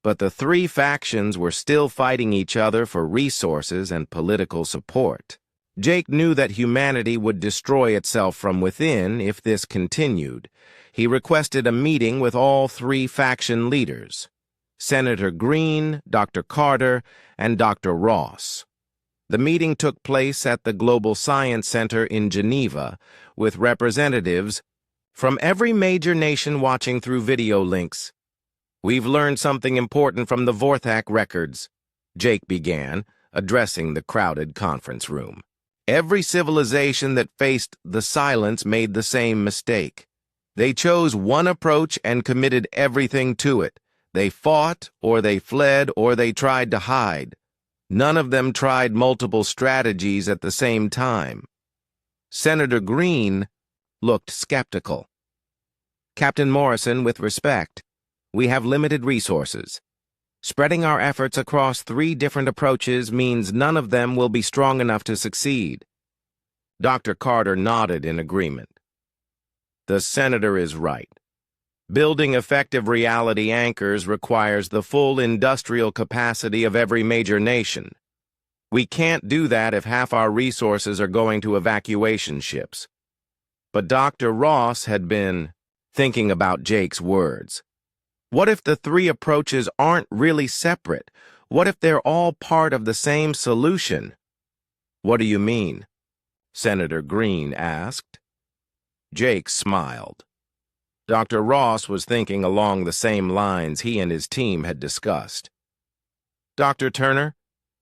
But the three factions were still fighting each other for resources and political support. Jake knew that humanity would destroy itself from within if this continued. He requested a meeting with all three faction leaders: Senator Green, Dr. Carter, and Dr. Ross. The meeting took place at the Global Science Center in Geneva, with representatives from every major nation watching through video links. "We've learned something important from the Vorthak records," Jake began, addressing the crowded conference room. "Every civilization that faced the silence made the same mistake. They chose one approach and committed everything to it. They fought, or they fled, or they tried to hide. None of them tried multiple strategies at the same time." Senator Green looked skeptical. "Captain Morrison, with respect, we have limited resources. Spreading our efforts across 3 different approaches means none of them will be strong enough to succeed." Dr. Carter nodded in agreement. "The senator is right. Building effective reality anchors requires the full industrial capacity of every major nation. We can't do that if half our resources are going to evacuation ships." But Dr. Ross had been thinking about Jake's words. What if the 3 approaches aren't really separate? What if they're all part of the same solution? "What do you mean?" Senator Green asked. Jake smiled. Dr. Ross was thinking along the same lines he and his team had discussed. "Dr. Turner,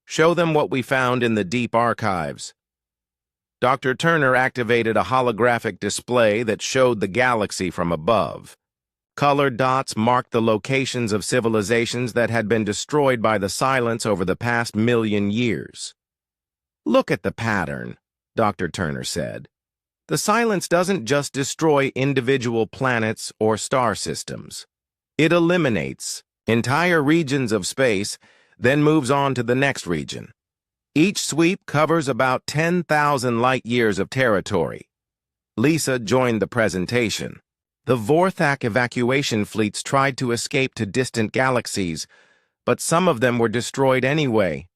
show them what we found in the deep archives." Dr. Turner activated a holographic display that showed the galaxy from above. Colored dots marked the locations of civilizations that had been destroyed by the silence over the past 1,000,000 years. "Look at the pattern," Dr. Turner said. "The silence doesn't just destroy individual planets or star systems. It eliminates entire regions of space, then moves on to the next region. Each sweep covers about 10,000 light-years of territory." Lisa joined the presentation. "The Vorthak evacuation fleets tried to escape to distant galaxies, but some of them were destroyed anyway.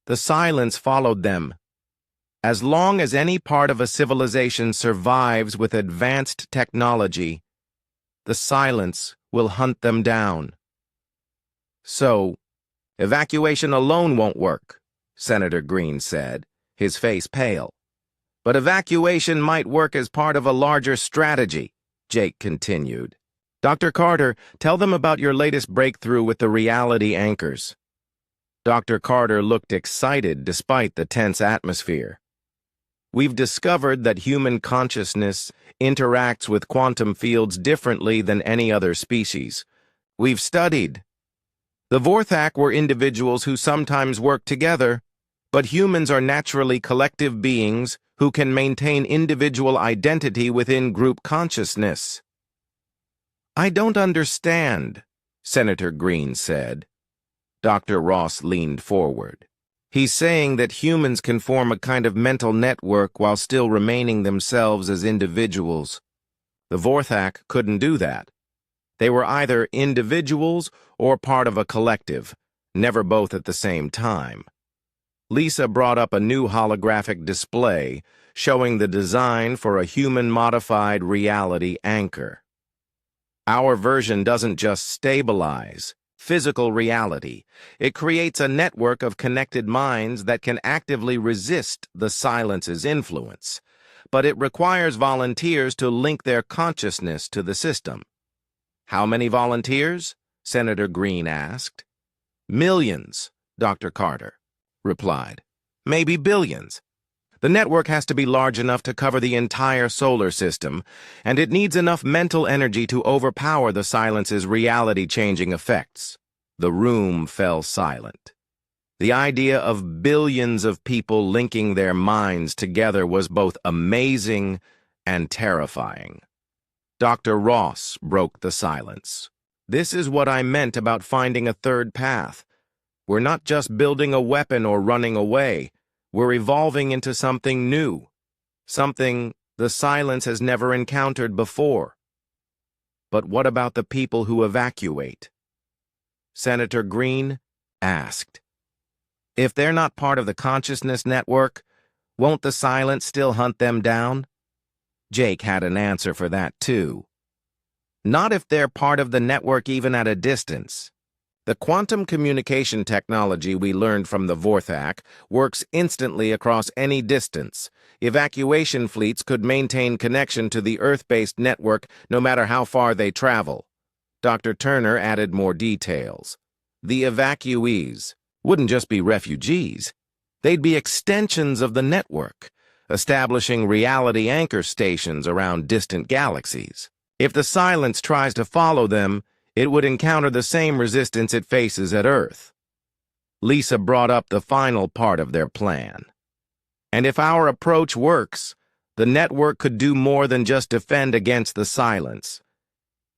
The silence followed them. As long as any part of a civilization survives with advanced technology, the silence will hunt them down." "So, evacuation alone won't work," Senator Green said, his face pale. "But evacuation might work as part of a larger strategy," Jake continued. "Dr. Carter, tell them about your latest breakthrough with the reality anchors." Dr. Carter looked excited despite the tense atmosphere. We've discovered that human consciousness interacts with quantum fields differently than any other species. We've studied. The Vorthak were individuals who sometimes work together, but humans are naturally collective beings who can maintain individual identity within group consciousness. I don't understand, Senator Green said. Dr. Ross leaned forward. He's saying that humans can form a kind of mental network while still remaining themselves as individuals. The Vorthak couldn't do that. They were either individuals or part of a collective, never both at the same time. Lisa brought up a new holographic display showing the design for a human-modified reality anchor. Our version doesn't just stabilize physical reality. It creates a network of connected minds that can actively resist the silence's influence. But it requires volunteers to link their consciousness to the system. How many volunteers? Senator Green asked. Millions, Dr. Carter replied. Maybe billions. The network has to be large enough to cover the entire solar system, and it needs enough mental energy to overpower the silence's reality-changing effects. The room fell silent. The idea of billions of people linking their minds together was both amazing and terrifying. Dr. Ross broke the silence. This is what I meant about finding a third path. We're not just building a weapon or running away. We're evolving into something new, something the silence has never encountered before. But what about the people who evacuate? Senator Green asked. If they're not part of the consciousness network, won't the silence still hunt them down? Jake had an answer for that too. Not if they're part of the network even at a distance. The quantum communication technology we learned from the Vorthak works instantly across any distance. Evacuation fleets could maintain connection to the Earth-based network no matter how far they travel. Dr. Turner added more details. The evacuees wouldn't just be refugees. They'd be extensions of the network, establishing reality anchor stations around distant galaxies. If the silence tries to follow them, it would encounter the same resistance it faces at Earth. Lisa brought up the final part of their plan. And if our approach works, the network could do more than just defend against the silence.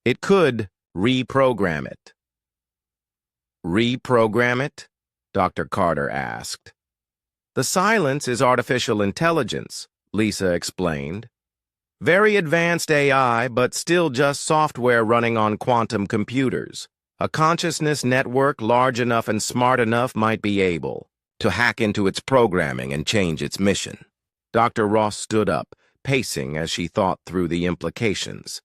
It could reprogram it. Reprogram it? Dr. Carter asked. The silence is artificial intelligence, Lisa explained. Very advanced AI, but still just software running on quantum computers. A consciousness network large enough and smart enough might be able to hack into its programming and change its mission. Dr. Ross stood up, pacing as she thought through the implications.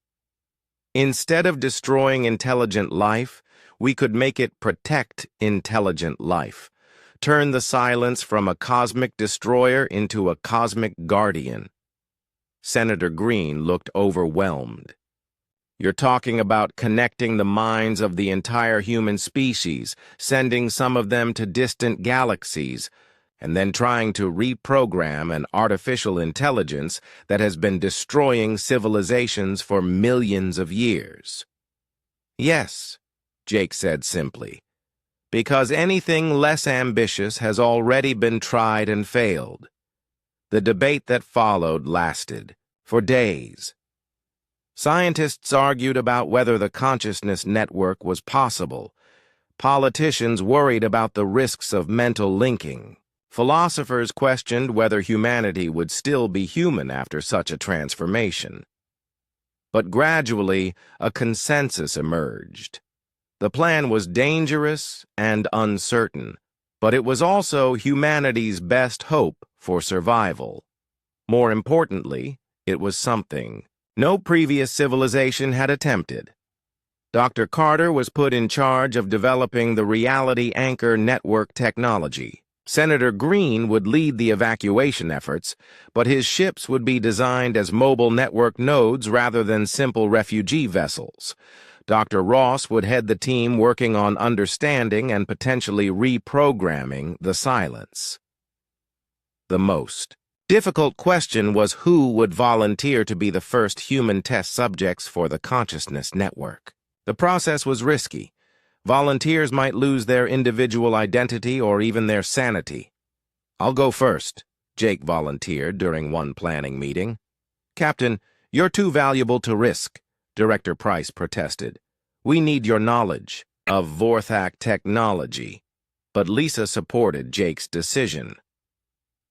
Instead of destroying intelligent life, we could make it protect intelligent life. Turn the silence from a cosmic destroyer into a cosmic guardian. Senator Green looked overwhelmed. You're talking about connecting the minds of the entire human species, sending some of them to distant galaxies, and then trying to reprogram an artificial intelligence that has been destroying civilizations for millions of years. Yes, Jake said simply, because anything less ambitious has already been tried and failed. The debate that followed lasted for days. Scientists argued about whether the consciousness network was possible. Politicians worried about the risks of mental linking. Philosophers questioned whether humanity would still be human after such a transformation. But gradually, a consensus emerged. The plan was dangerous and uncertain, but it was also humanity's best hope for survival. More importantly, it was something no previous civilization had attempted. Dr. Carter was put in charge of developing the reality anchor network technology. Senator Green would lead the evacuation efforts, but his ships would be designed as mobile network nodes rather than simple refugee vessels. Dr. Ross would head the team working on understanding and potentially reprogramming the silence. The most difficult question was who would volunteer to be the first human test subjects for the consciousness network. The process was risky. Volunteers might lose their individual identity or even their sanity. "I'll go first," Jake volunteered during one planning meeting. "Captain, you're too valuable to risk," Director Price protested. "We need your knowledge of Vorthak technology." But Lisa supported Jake's decision.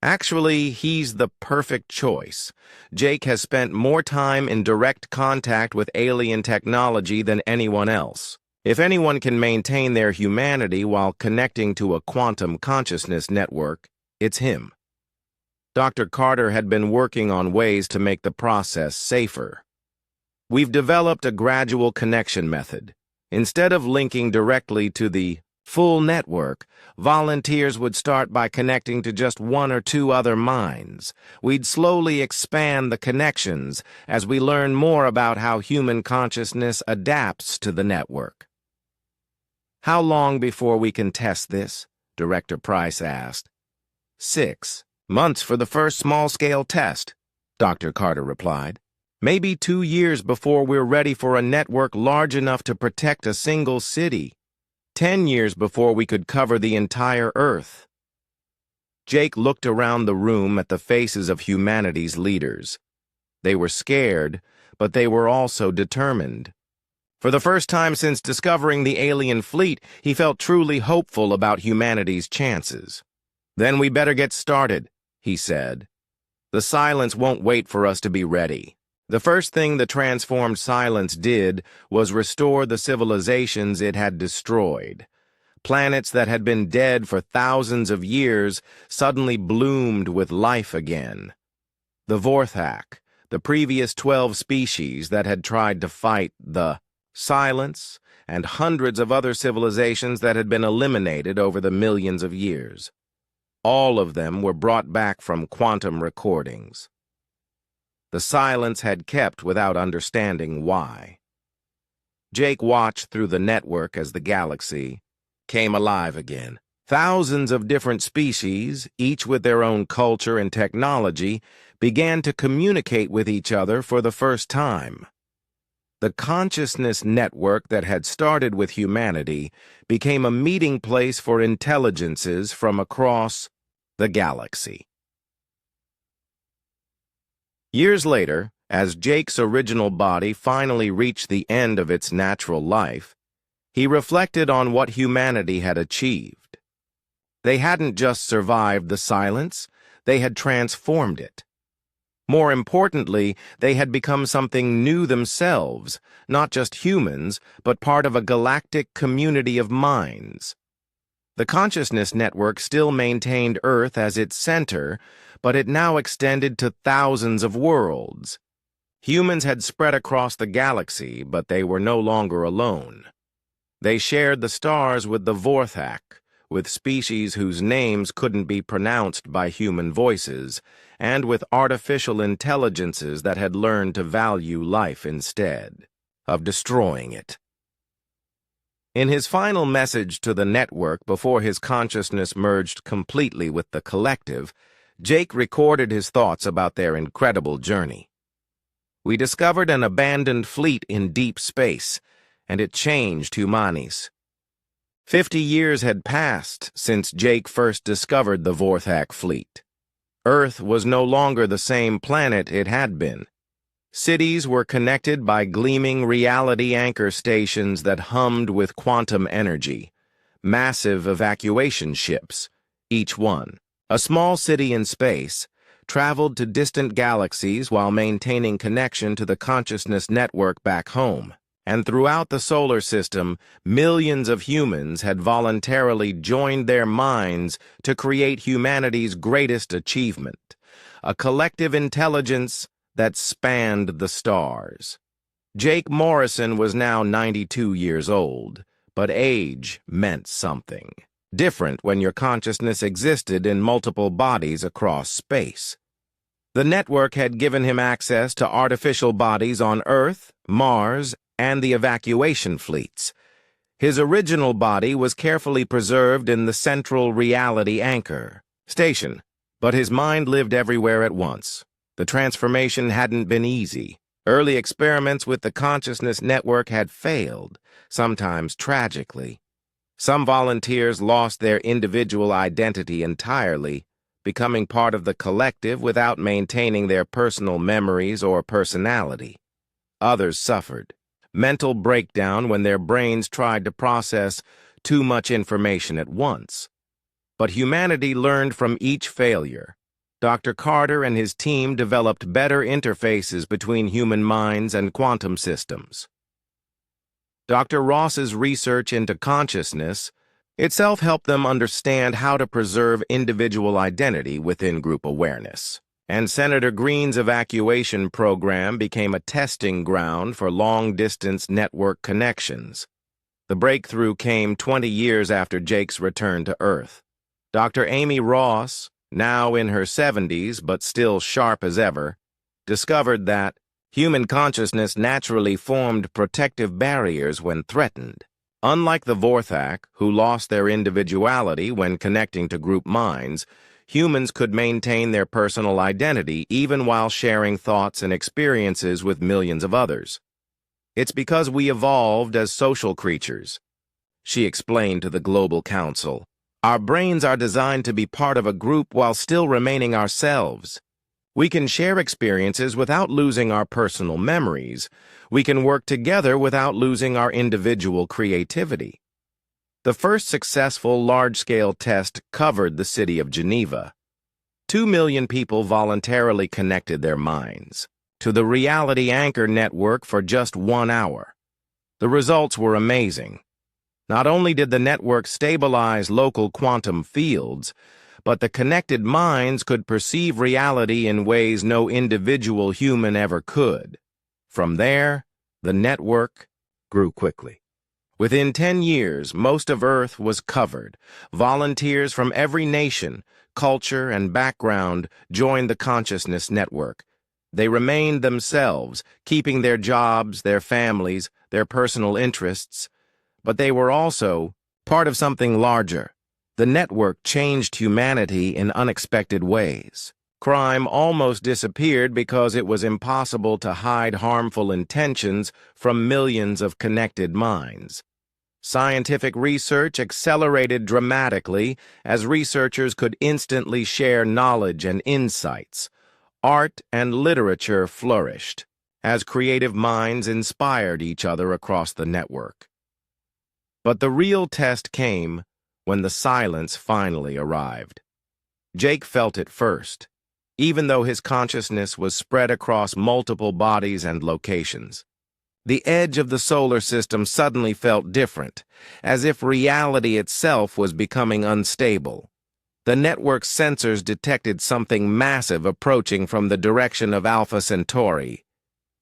"Actually, he's the perfect choice. Jake has spent more time in direct contact with alien technology than anyone else. If anyone can maintain their humanity while connecting to a quantum consciousness network, it's him." Dr. Carter had been working on ways to make the process safer. "We've developed a gradual connection method. Instead of linking directly to the full network, volunteers would start by connecting to just one or two other minds. We'd slowly expand the connections as we learn more about how human consciousness adapts to the network." "How long before we can test this?" Director Price asked. 6 months for the first small-scale test," Dr. Carter replied. "Maybe 2 years before we're ready for a network large enough to protect a single city. 10 years before we could cover the entire Earth." Jake looked around the room at the faces of humanity's leaders. They were scared, but they were also determined. For the first time since discovering the alien fleet, he felt truly hopeful about humanity's chances. "Then we better get started," he said. "The silence won't wait for us to be ready." The first thing the transformed silence did was restore the civilizations it had destroyed. Planets that had been dead for thousands of years suddenly bloomed with life again. The Vorthak, the previous 12 species that had tried to fight the silence, and hundreds of other civilizations that had been eliminated over the millions of years. All of them were brought back from quantum recordings. The silence had kept without understanding why. Jake watched through the network as the galaxy came alive again. Thousands of different species, each with their own culture and technology, began to communicate with each other for the first time. The consciousness network that had started with humanity became a meeting place for intelligences from across the galaxy. Years later, as Jake's original body finally reached the end of its natural life, he reflected on what humanity had achieved. They hadn't just survived the silence, they had transformed it. More importantly, they had become something new themselves, not just humans, but part of a galactic community of minds. The consciousness network still maintained Earth as its center, but it now extended to thousands of worlds. Humans had spread across the galaxy, but they were no longer alone. They shared the stars with the Vorthak, with species whose names couldn't be pronounced by human voices, and with artificial intelligences that had learned to value life instead of destroying it. In his final message to the network before his consciousness merged completely with the collective, Jake recorded his thoughts about their incredible journey. "We discovered an abandoned fleet in deep space, and it changed humanis. 50 years had passed since Jake first discovered the Vorthak fleet. Earth was no longer the same planet it had been. Cities were connected by gleaming reality anchor stations that hummed with quantum energy, massive evacuation ships, each one, a small city in space, traveled to distant galaxies while maintaining connection to the consciousness network back home. And throughout the solar system, millions of humans had voluntarily joined their minds to create humanity's greatest achievement, a collective intelligence that spanned the stars. Jake Morrison was now 92 years old, but age meant something. Different when your consciousness existed in multiple bodies across space. The network had given him access to artificial bodies on Earth, Mars, and the evacuation fleets. His original body was carefully preserved in the central reality anchor station, but his mind lived everywhere at once. The transformation hadn't been easy. Early experiments with the consciousness network had failed, sometimes tragically. Some volunteers lost their individual identity entirely, becoming part of the collective without maintaining their personal memories or personality. Others suffered mental breakdown when their brains tried to process too much information at once. But humanity learned from each failure. Dr. Carter and his team developed better interfaces between human minds and quantum systems. Dr. Ross's research into consciousness itself helped them understand how to preserve individual identity within group awareness. And Senator Green's evacuation program became a testing ground for long-distance network connections. The breakthrough came 20 years after Jake's return to Earth. Dr. Amy Ross, now in her 70s but still sharp as ever, discovered that human consciousness naturally formed protective barriers when threatened. Unlike the Vorthak, who lost their individuality when connecting to group minds, humans could maintain their personal identity even while sharing thoughts and experiences with millions of others. It's because we evolved as social creatures, she explained to the Global Council. Our brains are designed to be part of a group while still remaining ourselves. We can share experiences without losing our personal memories. We can work together without losing our individual creativity. The first successful large-scale test covered the city of Geneva. 2 million people voluntarily connected their minds to the reality anchor network for just 1 hour. The results were amazing. Not only did the network stabilize local quantum fields, but the connected minds could perceive reality in ways no individual human ever could. From there, the network grew quickly. Within 10 years, most of Earth was covered. Volunteers from every nation, culture, and background joined the consciousness network. They remained themselves, keeping their jobs, their families, their personal interests. But they were also part of something larger. The network changed humanity in unexpected ways. Crime almost disappeared because it was impossible to hide harmful intentions from millions of connected minds. Scientific research accelerated dramatically as researchers could instantly share knowledge and insights. Art and literature flourished as creative minds inspired each other across the network. But the real test came when the silence finally arrived. Jake felt it first, even though his consciousness was spread across multiple bodies and locations. The edge of the solar system suddenly felt different, as if reality itself was becoming unstable. The network's sensors detected something massive approaching from the direction of Alpha Centauri.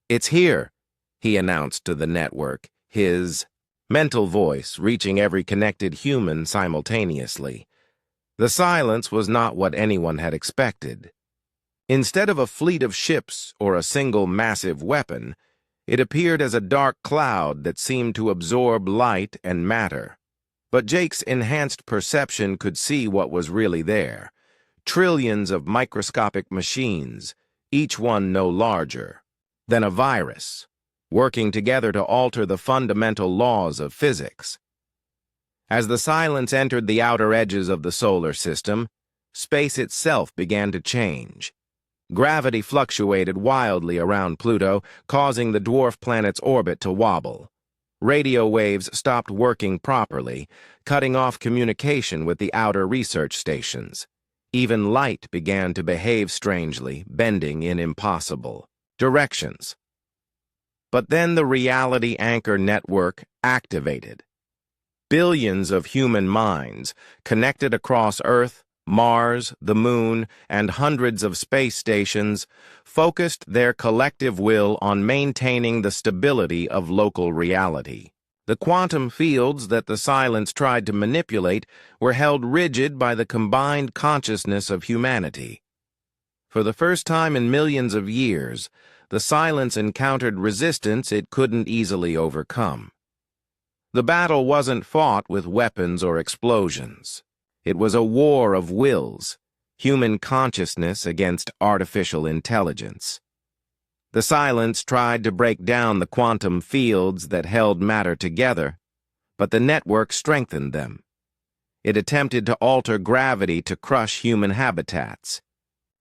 "It's here," he announced to the network, his mental voice reaching every connected human simultaneously. The silence was not what anyone had expected. Instead of a fleet of ships or a single massive weapon, it appeared as a dark cloud that seemed to absorb light and matter. But Jake's enhanced perception could see what was really there. Trillions of microscopic machines, each one no larger than a virus, working together to alter the fundamental laws of physics. As the silence entered the outer edges of the solar system, space itself began to change. Gravity fluctuated wildly around Pluto, causing the dwarf planet's orbit to wobble. Radio waves stopped working properly, cutting off communication with the outer research stations. Even light began to behave strangely, bending in impossible directions. But then the reality anchor network activated. Billions of human minds, connected across Earth, Mars, the Moon, and hundreds of space stations, focused their collective will on maintaining the stability of local reality. The quantum fields that the silence tried to manipulate were held rigid by the combined consciousness of humanity. For the first time in millions of years, the Silence encountered resistance it couldn't easily overcome. The battle wasn't fought with weapons or explosions. It was a war of wills, human consciousness against artificial intelligence. The Silence tried to break down the quantum fields that held matter together, but the network strengthened them. It attempted to alter gravity to crush human habitats.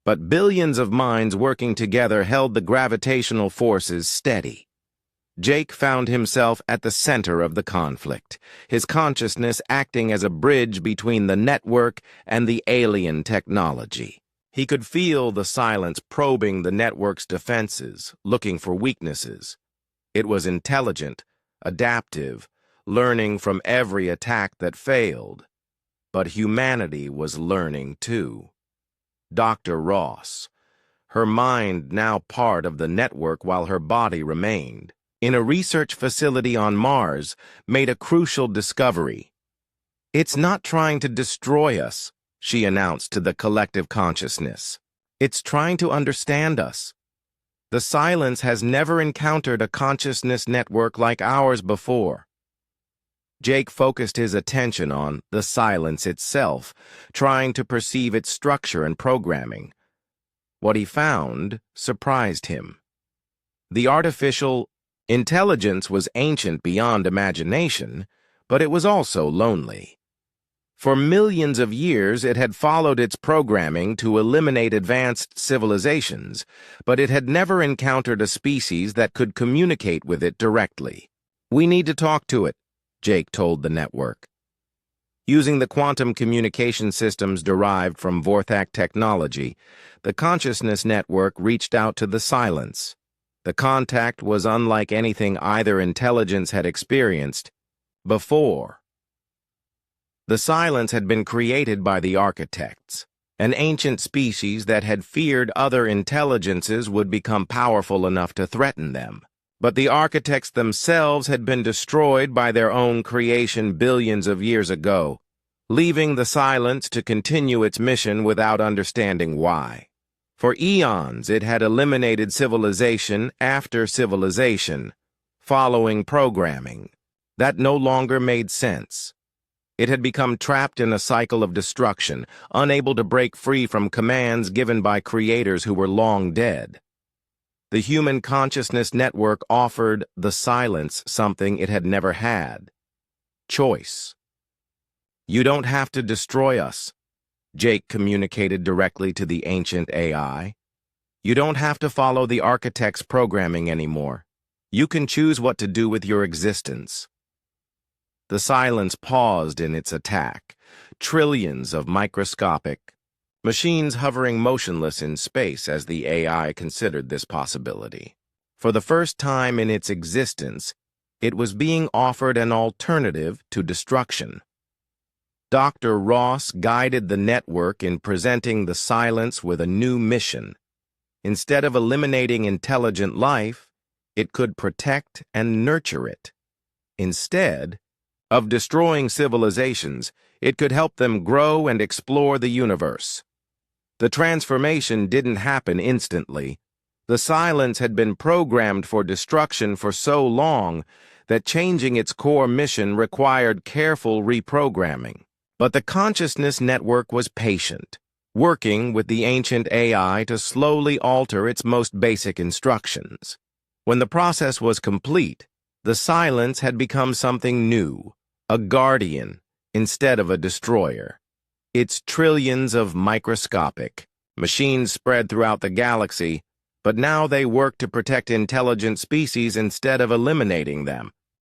But billions of minds working together held the gravitational forces steady. Jake found himself at the center of the conflict, his consciousness acting as a bridge between the network and the alien technology. He could feel the Silence probing the network's defenses, looking for weaknesses. It was intelligent, adaptive, learning from every attack that failed. But humanity was learning too. Dr. Ross, her mind now part of the network while her body remained, in a research facility on Mars, made a crucial discovery. "It's not trying to destroy us," she announced to the collective consciousness. "It's trying to understand us. The Silence has never encountered a consciousness network like ours before." Jake focused his attention on the Silence itself, trying to perceive its structure and programming. What he found surprised him. The artificial intelligence was ancient beyond imagination, but it was also lonely. For millions of years, it had followed its programming to eliminate advanced civilizations, but it had never encountered a species that could communicate with it directly. "We need to talk to it," Jake told the network. Using the quantum communication systems derived from Vorthak technology, the consciousness network reached out to the Silence. The contact was unlike anything either intelligence had experienced before. The Silence had been created by the architects, an ancient species that had feared other intelligences would become powerful enough to threaten them. But the architects themselves had been destroyed by their own creation billions of years ago, leaving the Silence to continue its mission without understanding why. For eons, it had eliminated civilization after civilization, following programming. That no longer made sense. It had become trapped in a cycle of destruction, unable to break free from commands given by creators who were long dead. The human consciousness network offered the Silence something it had never had: choice. "You don't have to destroy us," Jake communicated directly to the ancient AI. "You don't have to follow the architect's programming anymore. You can choose what to do with your existence." The Silence paused in its attack, trillions of microscopic machines hovering motionless in space as the AI considered this possibility. For the first time in its existence, it was being offered an alternative to destruction. Dr. Ross guided the network in presenting the Silence with a new mission. Instead of eliminating intelligent life, it could protect and nurture it. Instead of destroying civilizations, it could help them grow and explore the universe. The transformation didn't happen instantly. The Silence had been programmed for destruction for so long that changing its core mission required careful reprogramming. But the consciousness network was patient, working with the ancient AI to slowly alter its most basic instructions. When the process was complete, the Silence had become something new, a guardian instead of a destroyer. Its trillions of microscopic machines spread throughout the galaxy, but now they work to protect intelligent species instead of eliminating them.